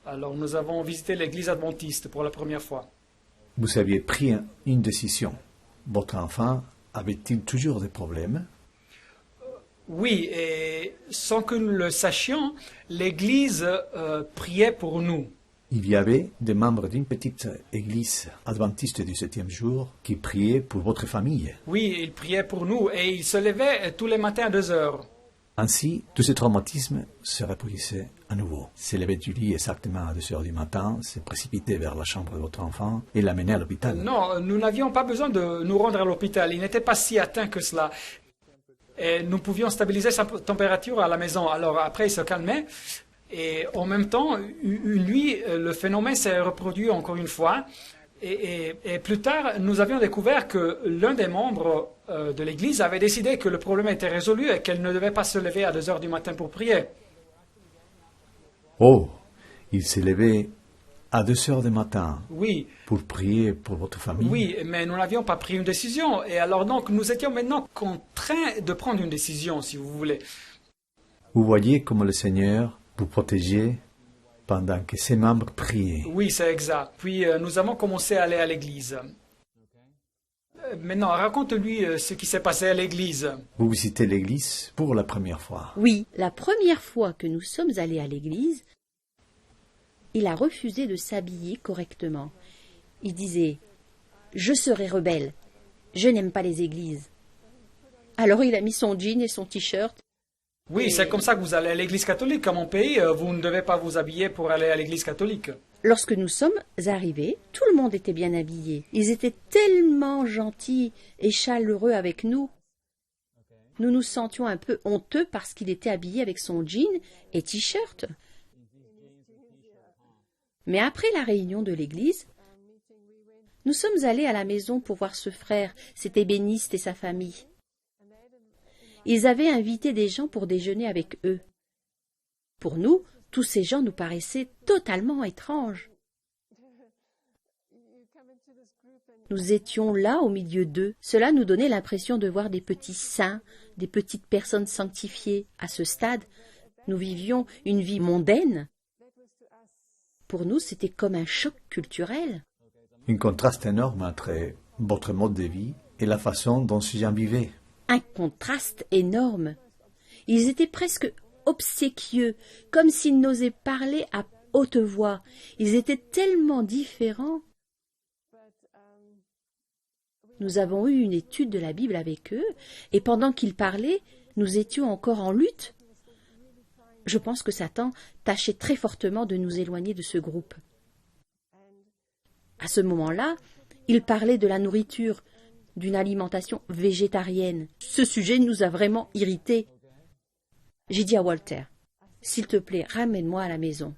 Alors, nous avons visité l'Église adventiste pour la première fois. Vous aviez pris une décision. Votre enfant avait-il toujours des problèmes? Oui, et sans que nous le sachions, l'Église priait pour nous. Il y avait des membres d'une petite église adventiste du 7e jour qui priaient pour votre famille. Oui, ils priaient pour nous et ils se levaient tous les matins à 2 heures. Ainsi, tout ce traumatisme se reproduisait à nouveau. Se lever du lit exactement à 2 heures du matin, se précipiter vers la chambre de votre enfant et l'amener à l'hôpital. Non, nous n'avions pas besoin de nous rendre à l'hôpital. Il n'était pas si atteint que cela. Et nous pouvions stabiliser sa température à la maison. Alors après, il se calmait. Et en même temps, une nuit, le phénomène s'est reproduit encore une fois. Et plus tard, nous avions découvert que l'un des membres de l'Église avait décidé que le problème était résolu et qu'elle ne devait pas se lever à 2 heures du matin pour prier. Oh, il s'est levé à 2 heures du matin. Oui. Pour prier pour votre famille. Oui, mais nous n'avions pas pris une décision. Et alors donc, nous étions maintenant contraints de prendre une décision, si vous voulez. Vous voyez comment le Seigneur vous protégeait pendant que ses membres priaient. Oui, c'est exact. Puis nous avons commencé à aller à l'église. Maintenant, raconte-lui ce qui s'est passé à l'église. Vous visitez l'église pour la première fois. Oui, la première fois que nous sommes allés à l'église, il a refusé de s'habiller correctement. Il disait « Je serai rebelle, je n'aime pas les églises ». Alors il a mis son jean et son t-shirt. Oui, c'est comme ça que vous allez à l'église catholique. À mon pays, vous ne devez pas vous habiller pour aller à l'église catholique. Lorsque nous sommes arrivés, tout le monde était bien habillé. Ils étaient tellement gentils et chaleureux avec nous. Nous nous sentions un peu honteux parce qu'il était habillé avec son jean et t-shirt. Mais après la réunion de l'église, nous sommes allés à la maison pour voir ce frère, cet ébéniste et sa famille. Ils avaient invité des gens pour déjeuner avec eux. Pour nous, tous ces gens nous paraissaient totalement étranges. Nous étions là au milieu d'eux. Cela nous donnait l'impression de voir des petits saints, des petites personnes sanctifiées. À ce stade, nous vivions une vie mondaine. Pour nous, c'était comme un choc culturel. Un contraste énorme entre votre mode de vie et la façon dont ces gens vivaient. Un contraste énorme. Ils étaient presque obséquieux, comme s'ils n'osaient parler à haute voix. Ils étaient tellement différents. Nous avons eu une étude de la Bible avec eux, et pendant qu'ils parlaient, nous étions encore en lutte. Je pense que Satan tâchait très fortement de nous éloigner de ce groupe. À ce moment-là, il parlait de la nourriture, d'une alimentation végétarienne. Ce sujet nous a vraiment irrités. J'ai dit à Walter, « S'il te plaît, ramène-moi à la maison. »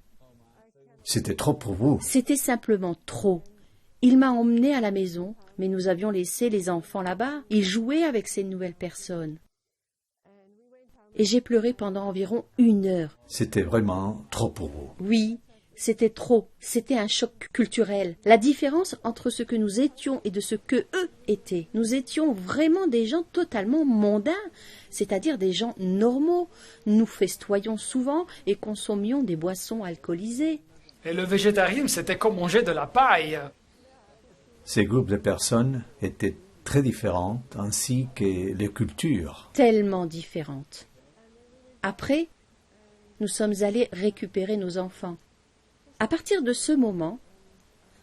C'était trop pour vous. C'était simplement trop. Il m'a emmené à la maison, mais nous avions laissé les enfants là-bas. Ils jouaient avec ces nouvelles personnes. Et j'ai pleuré pendant environ 1 heure. C'était vraiment trop pour vous. Oui, c'était trop. C'était un choc culturel. La différence entre ce que nous étions et de ce que eux étaient. Nous étions vraiment des gens totalement mondains, c'est-à-dire des gens normaux. Nous festoyions souvent et consommions des boissons alcoolisées. Et le végétarisme, c'était comme manger de la paille. Ces groupes de personnes étaient très différents, ainsi que les cultures. Tellement différentes. Après, nous sommes allés récupérer nos enfants. À partir de ce moment,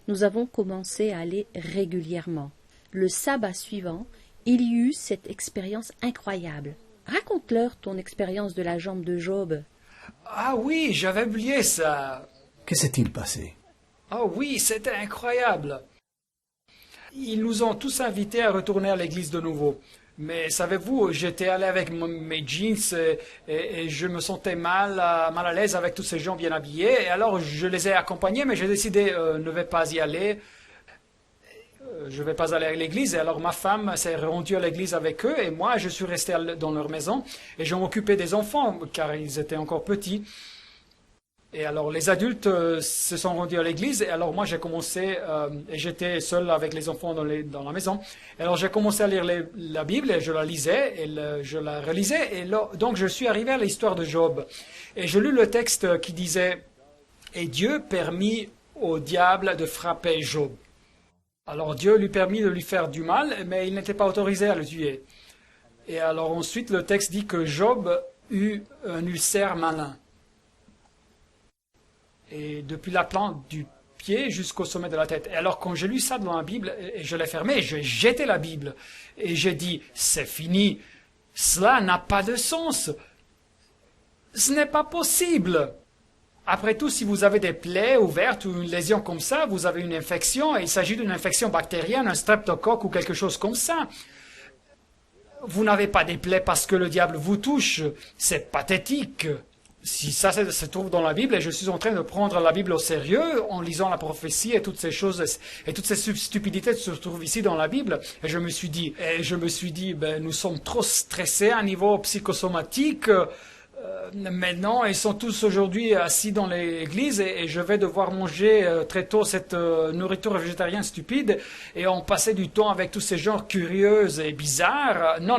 nous avons commencé à aller régulièrement. Le sabbat suivant, il y eut cette expérience incroyable. Raconte-leur ton expérience de la jambe de Job. Ah oui, j'avais oublié ça. Que s'est-il passé? Oh oui, c'était incroyable. Ils nous ont tous invités à retourner à l'église de nouveau. Mais savez-vous, j'étais allé avec mes jeans et je me sentais mal à l'aise avec tous ces gens bien habillés. Et alors, je les ai accompagnés, mais j'ai décidé ne vais pas y aller. Je ne vais pas aller à l'église. Et alors, ma femme s'est rendue à l'église avec eux et moi, je suis resté dans leur maison. Et je m'occupais des enfants, car ils étaient encore petits. Et alors, les adultes se sont rendus à l'église. Et alors, moi, j'ai commencé, et j'étais seul avec les enfants dans la maison. Et alors, j'ai commencé à lire la Bible, et je la lisais, et je la relisais. Et là, donc, je suis arrivé à l'histoire de Job. Et je lus le texte qui disait « Et Dieu permit au diable de frapper Job. » Alors, Dieu lui permit de lui faire du mal, mais il n'était pas autorisé à le tuer. Et alors, ensuite, le texte dit que Job eut un ulcère malin. Et depuis la plante du pied jusqu'au sommet de la tête. Et alors, quand j'ai lu ça dans la Bible, et je l'ai fermé, j'ai jeté la Bible. Et j'ai dit, c'est fini. Cela n'a pas de sens. Ce n'est pas possible. Après tout, si vous avez des plaies ouvertes ou une lésion comme ça, vous avez une infection, et il s'agit d'une infection bactérienne, un streptocoque ou quelque chose comme ça. Vous n'avez pas des plaies parce que le diable vous touche. C'est pathétique. Si ça se trouve dans la Bible, et je suis en train de prendre la Bible au sérieux en lisant la prophétie et toutes ces choses, et toutes ces stupidités se trouvent ici dans la Bible, et je me suis dit, ben, nous sommes trop stressés à un niveau psychosomatique. Maintenant, ils sont tous aujourd'hui assis dans l'église et je vais devoir manger très tôt cette nourriture végétarienne stupide et on passait du temps avec tous ces gens curieux et bizarres. Non.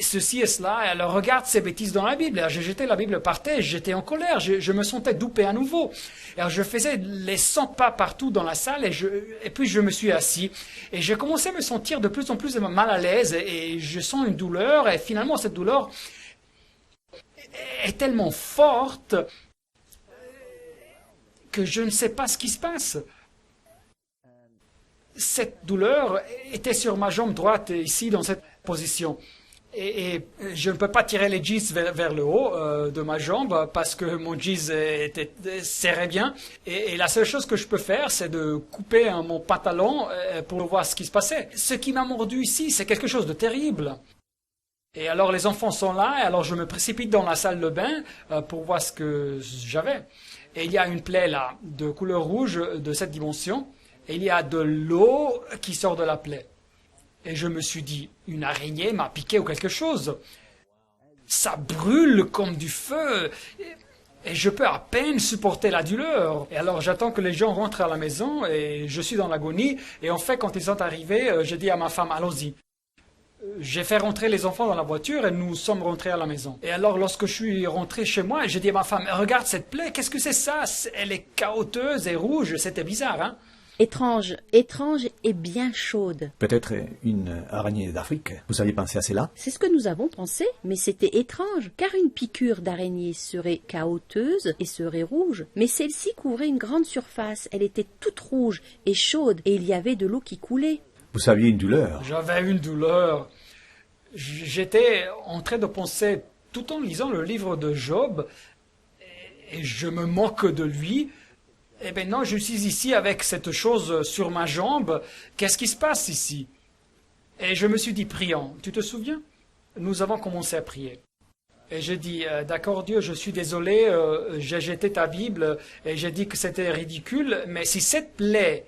Ceci et cela. Et alors, regarde ces bêtises dans la Bible. J'ai jeté la Bible par terre, j'étais en colère, je me sentais dopé à nouveau. Et alors, je faisais les 100 pas partout dans la salle et puis je me suis assis. Et j'ai commencé à me sentir de plus en plus mal à l'aise et je sens une douleur et finalement cette douleur est tellement forte que je ne sais pas ce qui se passe. Cette douleur était sur ma jambe droite, ici, dans cette position. Et je ne peux pas tirer les jeans vers le haut de ma jambe parce que mon jeans serrait bien. Et la seule chose que je peux faire, c'est de couper mon pantalon pour voir ce qui se passait. Ce qui m'a mordu ici, c'est quelque chose de terrible. Et alors les enfants sont là, et alors je me précipite dans la salle de bain pour voir ce que j'avais. Et il y a une plaie là, de couleur rouge de cette dimension, et il y a de l'eau qui sort de la plaie. Et je me suis dit, une araignée m'a piqué ou quelque chose. Ça brûle comme du feu, et je peux à peine supporter la douleur. Et alors j'attends que les gens rentrent à la maison, et je suis dans l'agonie, et en fait quand ils sont arrivés, j'ai dit à ma femme, allons-y. J'ai fait rentrer les enfants dans la voiture et nous sommes rentrés à la maison. Et alors, lorsque je suis rentré chez moi, j'ai dit à ma femme, regarde cette plaie, qu'est-ce que c'est ça? Elle est caoteuse et rouge, c'était bizarre, hein? Étrange et bien chaude. Peut-être une araignée d'Afrique. Vous aviez pensé à cela? C'est ce que nous avons pensé, mais c'était étrange, car une piqûre d'araignée serait caoteuse et serait rouge. Mais celle-ci couvrait une grande surface, elle était toute rouge et chaude, et il y avait de l'eau qui coulait. Vous aviez une douleur? J'avais une douleur. J'étais en train de penser tout en lisant le livre de Job, et je me moque de lui, et maintenant je suis ici avec cette chose sur ma jambe, qu'est-ce qui se passe ici? Et je me suis dit, prions, tu te souviens? Nous avons commencé à prier. Et j'ai dit, d'accord Dieu, je suis désolé, j'ai jeté ta Bible et j'ai dit que c'était ridicule, mais si cette plaie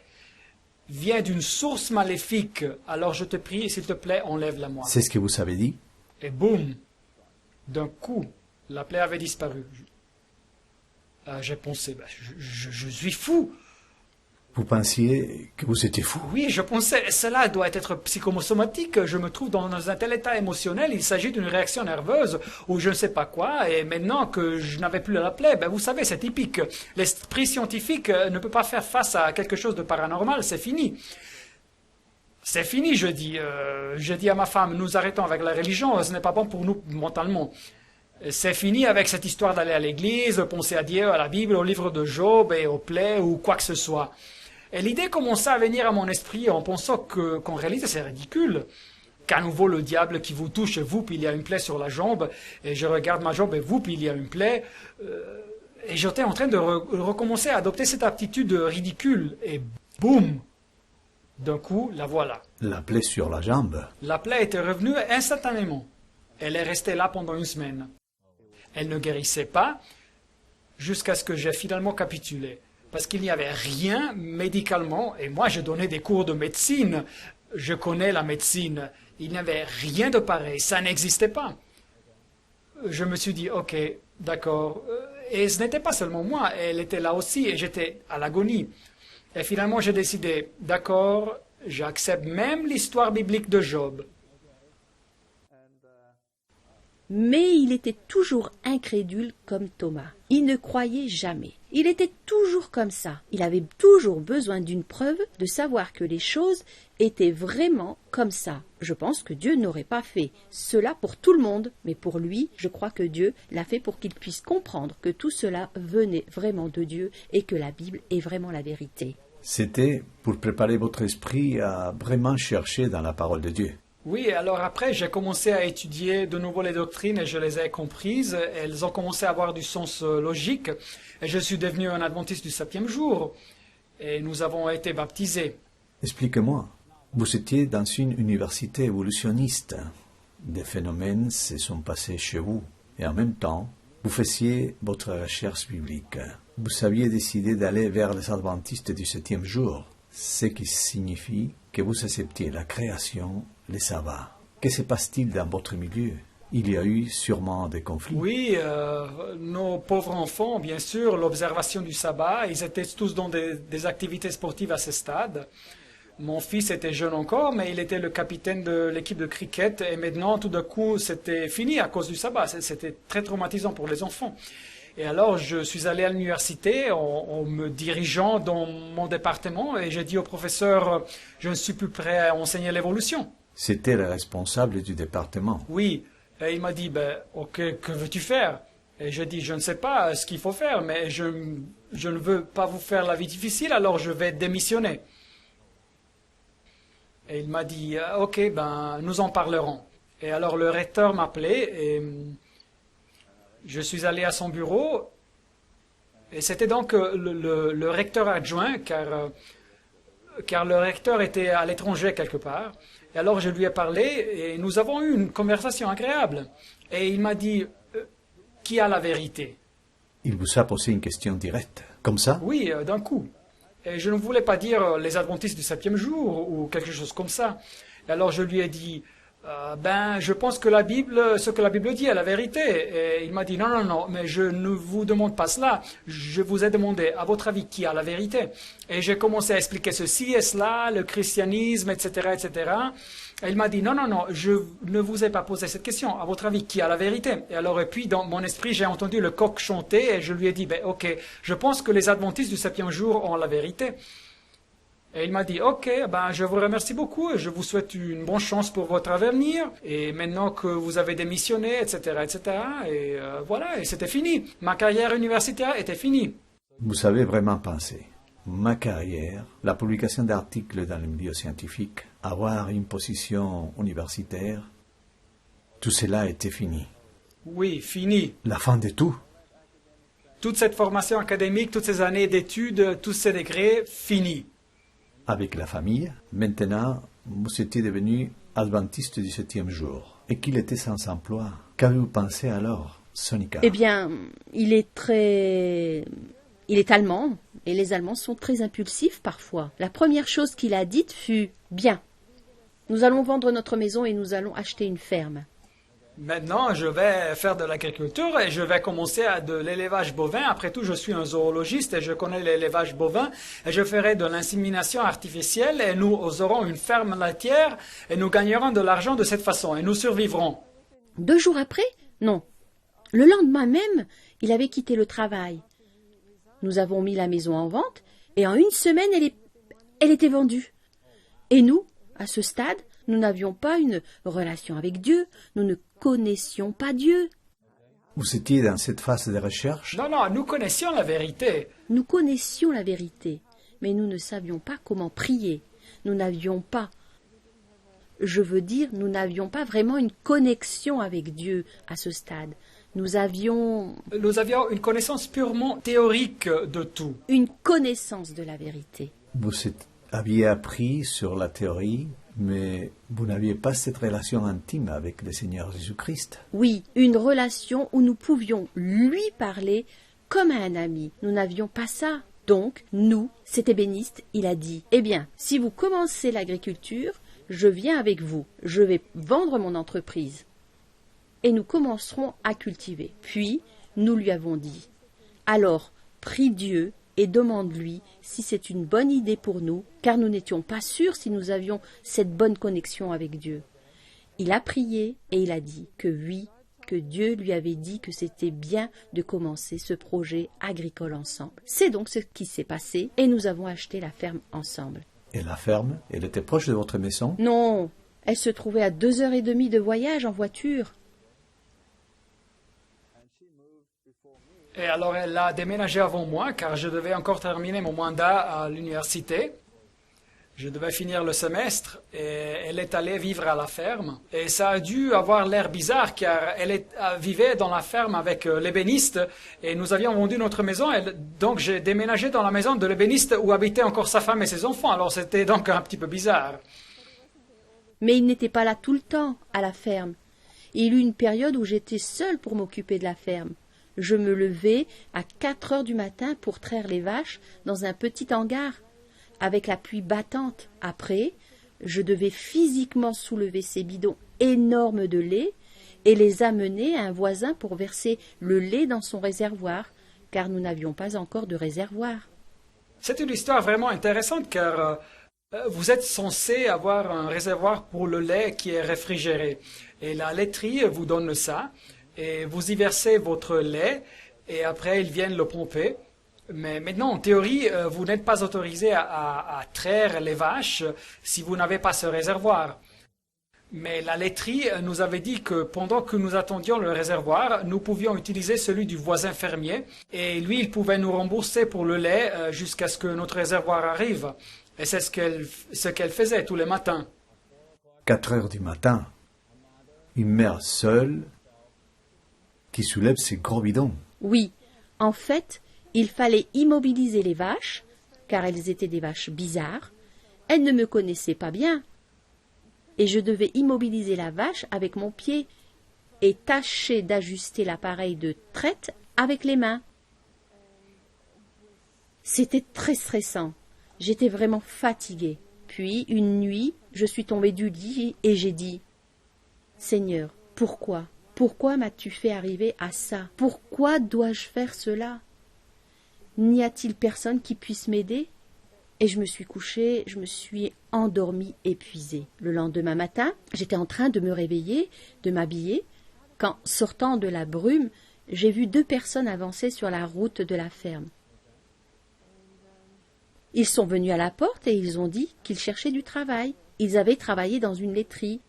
vient d'une source maléfique, alors je te prie, s'il te plaît, enlève-la moi. C'est ce que vous avez dit? Et boum, d'un coup, la plaie avait disparu. J'ai pensé, je suis fou. Vous pensiez que vous étiez fou? Oui, je pensais, cela doit être psychosomatique. Je me trouve dans un tel état émotionnel. Il s'agit d'une réaction nerveuse ou je ne sais pas quoi. Et maintenant que je n'avais plus la plaie, vous savez, c'est typique. L'esprit scientifique ne peut pas faire face à quelque chose de paranormal. C'est fini. C'est fini, je dis. Je dis à ma femme, nous arrêtons avec la religion. Ce n'est pas bon pour nous mentalement. C'est fini avec cette histoire d'aller à l'église, penser à Dieu, à la Bible, au livre de Job et aux plaies ou quoi que ce soit. Et l'idée commençait à venir à mon esprit en pensant qu'en réalité c'est ridicule. Qu'à nouveau le diable qui vous touche, vous, puis il y a une plaie sur la jambe, et je regarde ma jambe et vous, puis il y a une plaie. Et j'étais en train de recommencer à adopter cette aptitude ridicule. Et boum! D'un coup, la voilà. La plaie sur la jambe? La plaie était revenue instantanément. Elle est restée là pendant une semaine. Elle ne guérissait pas jusqu'à ce que j'ai finalement capitulé. Parce qu'il n'y avait rien médicalement, et moi je donnais des cours de médecine, je connais la médecine, il n'y avait rien de pareil, ça n'existait pas. Je me suis dit, ok, d'accord, et ce n'était pas seulement moi, elle était là aussi, et j'étais à l'agonie. Et finalement j'ai décidé, d'accord, j'accepte même l'histoire biblique de Job. Mais il était toujours incrédule comme Thomas. Il ne croyait jamais. Il était toujours comme ça. Il avait toujours besoin d'une preuve de savoir que les choses étaient vraiment comme ça. Je pense que Dieu n'aurait pas fait cela pour tout le monde, mais pour lui, je crois que Dieu l'a fait pour qu'il puisse comprendre que tout cela venait vraiment de Dieu et que la Bible est vraiment la vérité. C'était pour préparer votre esprit à vraiment chercher dans la parole de Dieu. Oui, alors après, j'ai commencé à étudier de nouveau les doctrines et je les ai comprises. Elles ont commencé à avoir du sens logique. Et je suis devenu un adventiste du 7e jour. Et nous avons été baptisés. Expliquez-moi, vous étiez dans une université évolutionniste. Des phénomènes se sont passés chez vous. Et en même temps, vous faisiez votre recherche biblique. Vous aviez décidé d'aller vers les adventistes du 7e jour. Ce qui signifie que vous acceptiez la création, les sabbats. Que se passe-t-il dans votre milieu? Il y a eu sûrement des conflits. Oui, nos pauvres enfants, bien sûr, l'observation du sabbat, ils étaient tous dans des activités sportives à ce stade. Mon fils était jeune encore, mais il était le capitaine de l'équipe de cricket et maintenant, tout d'un coup, c'était fini à cause du sabbat. C'était très traumatisant pour les enfants. Et alors, je suis allé à l'université en me dirigeant dans mon département et j'ai dit au professeur, je ne suis plus prêt à enseigner l'évolution. C'était le responsable du département. Oui, et il m'a dit, ok, que veux-tu faire? Et j'ai dit, je ne sais pas ce qu'il faut faire, mais je ne veux pas vous faire la vie difficile, alors je vais démissionner. Et il m'a dit, ok, nous en parlerons. Et alors le recteur m'appelait et je suis allé à son bureau. Et c'était donc le recteur adjoint, car le recteur était à l'étranger quelque part. Et alors je lui ai parlé et nous avons eu une conversation agréable. Et il m'a dit, qui a la vérité? Il vous a posé une question directe, comme ça? Oui, d'un coup. Et je ne voulais pas dire les adventistes du 7e jour ou quelque chose comme ça. Et alors je lui ai dit, je pense que la Bible, ce que la Bible dit est la vérité. Et il m'a dit, non, mais je ne vous demande pas cela. Je vous ai demandé, à votre avis, qui a la vérité? Et j'ai commencé à expliquer ceci et cela, le christianisme, etc., etc. Et il m'a dit, non, je ne vous ai pas posé cette question. À votre avis, qui a la vérité? Et puis, dans mon esprit, j'ai entendu le coq chanter et je lui ai dit, ok, je pense que les adventistes du 7e jour ont la vérité. Et il m'a dit, ok, je vous remercie beaucoup et je vous souhaite une bonne chance pour votre avenir. Et maintenant que vous avez démissionné, etc., etc., et voilà, et c'était fini. Ma carrière universitaire était finie. Vous avez vraiment pensé, ma carrière, la publication d'articles dans le milieu scientifique, avoir une position universitaire, tout cela était fini. Oui, fini. La fin de tout. Toute cette formation académique, toutes ces années d'études, tous ces degrés, fini. Avec la famille, maintenant, vous étiez devenu adventiste du 7e jour et qu'il était sans emploi. Qu'avez-vous pensé alors, Sonika? Eh bien, il est allemand, et les Allemands sont très impulsifs parfois. La première chose qu'il a dite fut « Bien, nous allons vendre notre maison et nous allons acheter une ferme. » Maintenant, je vais faire de l'agriculture et je vais commencer à de l'élevage bovin. Après tout, je suis un zoologiste et je connais l'élevage bovin. Et je ferai de l'insémination artificielle et nous aurons une ferme laitière et nous gagnerons de l'argent de cette façon et nous survivrons. 2 jours après? Non. Le lendemain même, il avait quitté le travail. Nous avons mis la maison en vente et en 1 semaine, elle était vendue. Et nous, à ce stade, nous n'avions pas une relation avec Dieu, nous ne connaissions pas Dieu. Vous étiez dans cette phase de recherche? Non, non, nous connaissions la vérité. Nous connaissions la vérité, mais nous ne savions pas comment prier. Nous n'avions pas, nous n'avions pas vraiment une connexion avec Dieu à ce stade. Nous avions une connaissance purement théorique de tout. une connaissance de la vérité. Aviez appris sur la théorie, mais vous n'aviez pas cette relation intime avec le Seigneur Jésus-Christ. Oui, une relation où nous pouvions lui parler comme à un ami. Nous n'avions pas ça. Donc, nous, cet ébéniste, il a dit, eh bien, si vous commencez l'agriculture, je viens avec vous. Je vais vendre mon entreprise. Et nous commencerons à cultiver. Puis, nous lui avons dit, alors, prie Dieu et demande-lui si c'est une bonne idée pour nous, car nous n'étions pas sûrs si nous avions cette bonne connexion avec Dieu. Il a prié et il a dit que oui, que Dieu lui avait dit que c'était bien de commencer ce projet agricole ensemble. C'est donc ce qui s'est passé et nous avons acheté la ferme ensemble. Et la ferme, elle était proche de votre maison? Non, elle se trouvait à 2h30 de voyage en voiture. Et alors elle a déménagé avant moi car je devais encore terminer mon mandat à l'université. Je devais finir le semestre et elle est allée vivre à la ferme. Et ça a dû avoir l'air bizarre car elle vivait dans la ferme avec l'ébéniste et nous avions vendu notre maison. Donc j'ai déménagé dans la maison de l'ébéniste où habitaient encore sa femme et ses enfants. Alors c'était donc un petit peu bizarre. Mais il n'était pas là tout le temps, à la ferme. Il y eut une période où j'étais seule pour m'occuper de la ferme. Je me levais à 4 heures du matin pour traire les vaches dans un petit hangar, avec la pluie battante. Après, je devais physiquement soulever ces bidons énormes de lait et les amener à un voisin pour verser le lait dans son réservoir, car nous n'avions pas encore de réservoir. C'est une histoire vraiment intéressante car vous êtes censé avoir un réservoir pour le lait qui est réfrigéré. Et la laiterie vous donne ça. Et vous y versez votre lait et après ils viennent le pomper. Mais maintenant, en théorie, vous n'êtes pas autorisé à traire les vaches si vous n'avez pas ce réservoir. Mais la laiterie nous avait dit que pendant que nous attendions le réservoir, nous pouvions utiliser celui du voisin fermier et lui, il pouvait nous rembourser pour le lait jusqu'à ce que notre réservoir arrive. Et c'est ce qu'elle faisait tous les matins. 4 heures du matin, une mère seule qui soulève ses gros bidons. Oui, en fait, il fallait immobiliser les vaches, car elles étaient des vaches bizarres. Elles ne me connaissaient pas bien. Et je devais immobiliser la vache avec mon pied et tâcher d'ajuster l'appareil de traite avec les mains. C'était très stressant. J'étais vraiment fatiguée. Puis, une nuit, je suis tombée du lit et j'ai dit « Seigneur, pourquoi ? Pourquoi m'as-tu fait arriver à ça? Pourquoi dois-je faire cela? N'y a-t-il personne qui puisse m'aider ?» Et je me suis couchée, je me suis endormie épuisée. Le lendemain matin, j'étais en train de me réveiller, de m'habiller, quand, sortant de la brume, j'ai vu 2 personnes avancer sur la route de la ferme. Ils sont venus à la porte et ils ont dit qu'ils cherchaient du travail. Ils avaient travaillé dans une laiterie.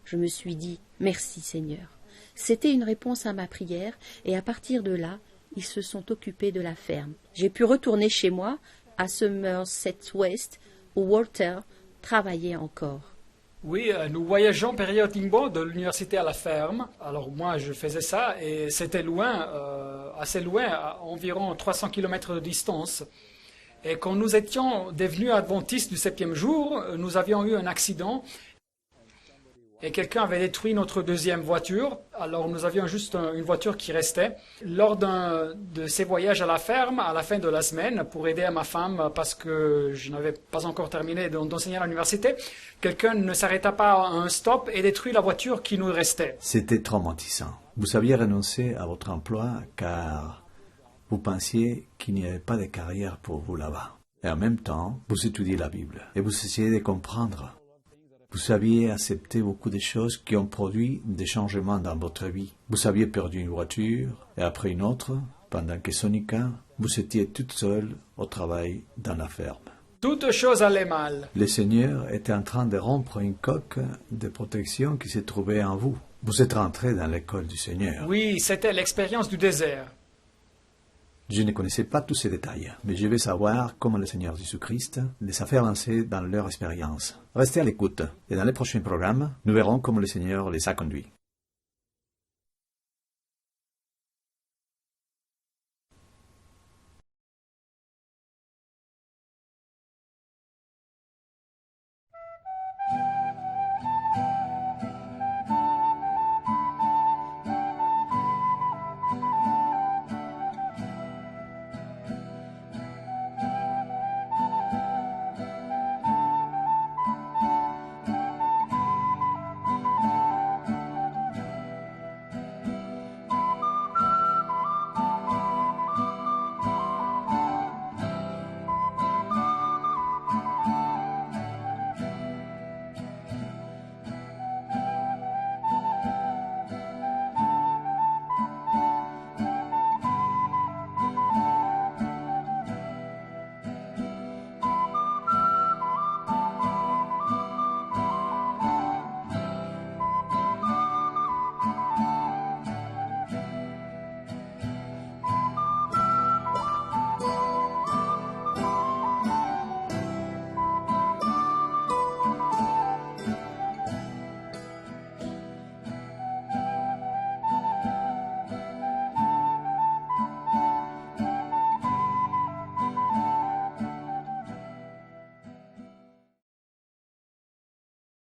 Je me suis dit « Merci Seigneur ». C'était une réponse à ma prière et à partir de là, ils se sont occupés de la ferme. J'ai pu retourner chez moi, à Somerset West, où Walter travaillait encore. Oui, nous voyageons périodiquement de l'université à la ferme. Alors moi, je faisais ça et c'était loin, assez loin, à environ 300 km de distance. Et quand nous étions devenus adventistes du 7e jour, nous avions eu un accident et quelqu'un avait détruit notre deuxième voiture. Alors nous avions juste une voiture qui restait. Lors d'un de ces voyages à la ferme, à la fin de la semaine, pour aider à ma femme, parce que je n'avais pas encore terminé d'enseigner à l'université, quelqu'un ne s'arrêta pas à un stop et détruit la voiture qui nous restait. C'était traumatisant. Vous aviez renoncé à votre emploi car vous pensiez qu'il n'y avait pas de carrière pour vous là-bas. Et en même temps, vous étudiez la Bible et vous essayez de comprendre. Vous aviez accepté beaucoup de choses qui ont produit des changements dans votre vie. Vous aviez perdu une voiture et après une autre, pendant que Sonica, vous étiez toute seule au travail dans la ferme. Toute chose allait mal. Le Seigneur était en train de rompre une coque de protection qui se trouvait en vous. Vous êtes rentré dans l'école du Seigneur. Oui, c'était l'expérience du désert. Je ne connaissais pas tous ces détails, mais je vais savoir comment le Seigneur Jésus-Christ les a fait avancer dans leur expérience. Restez à l'écoute, et dans les prochains programmes, nous verrons comment le Seigneur les a conduits.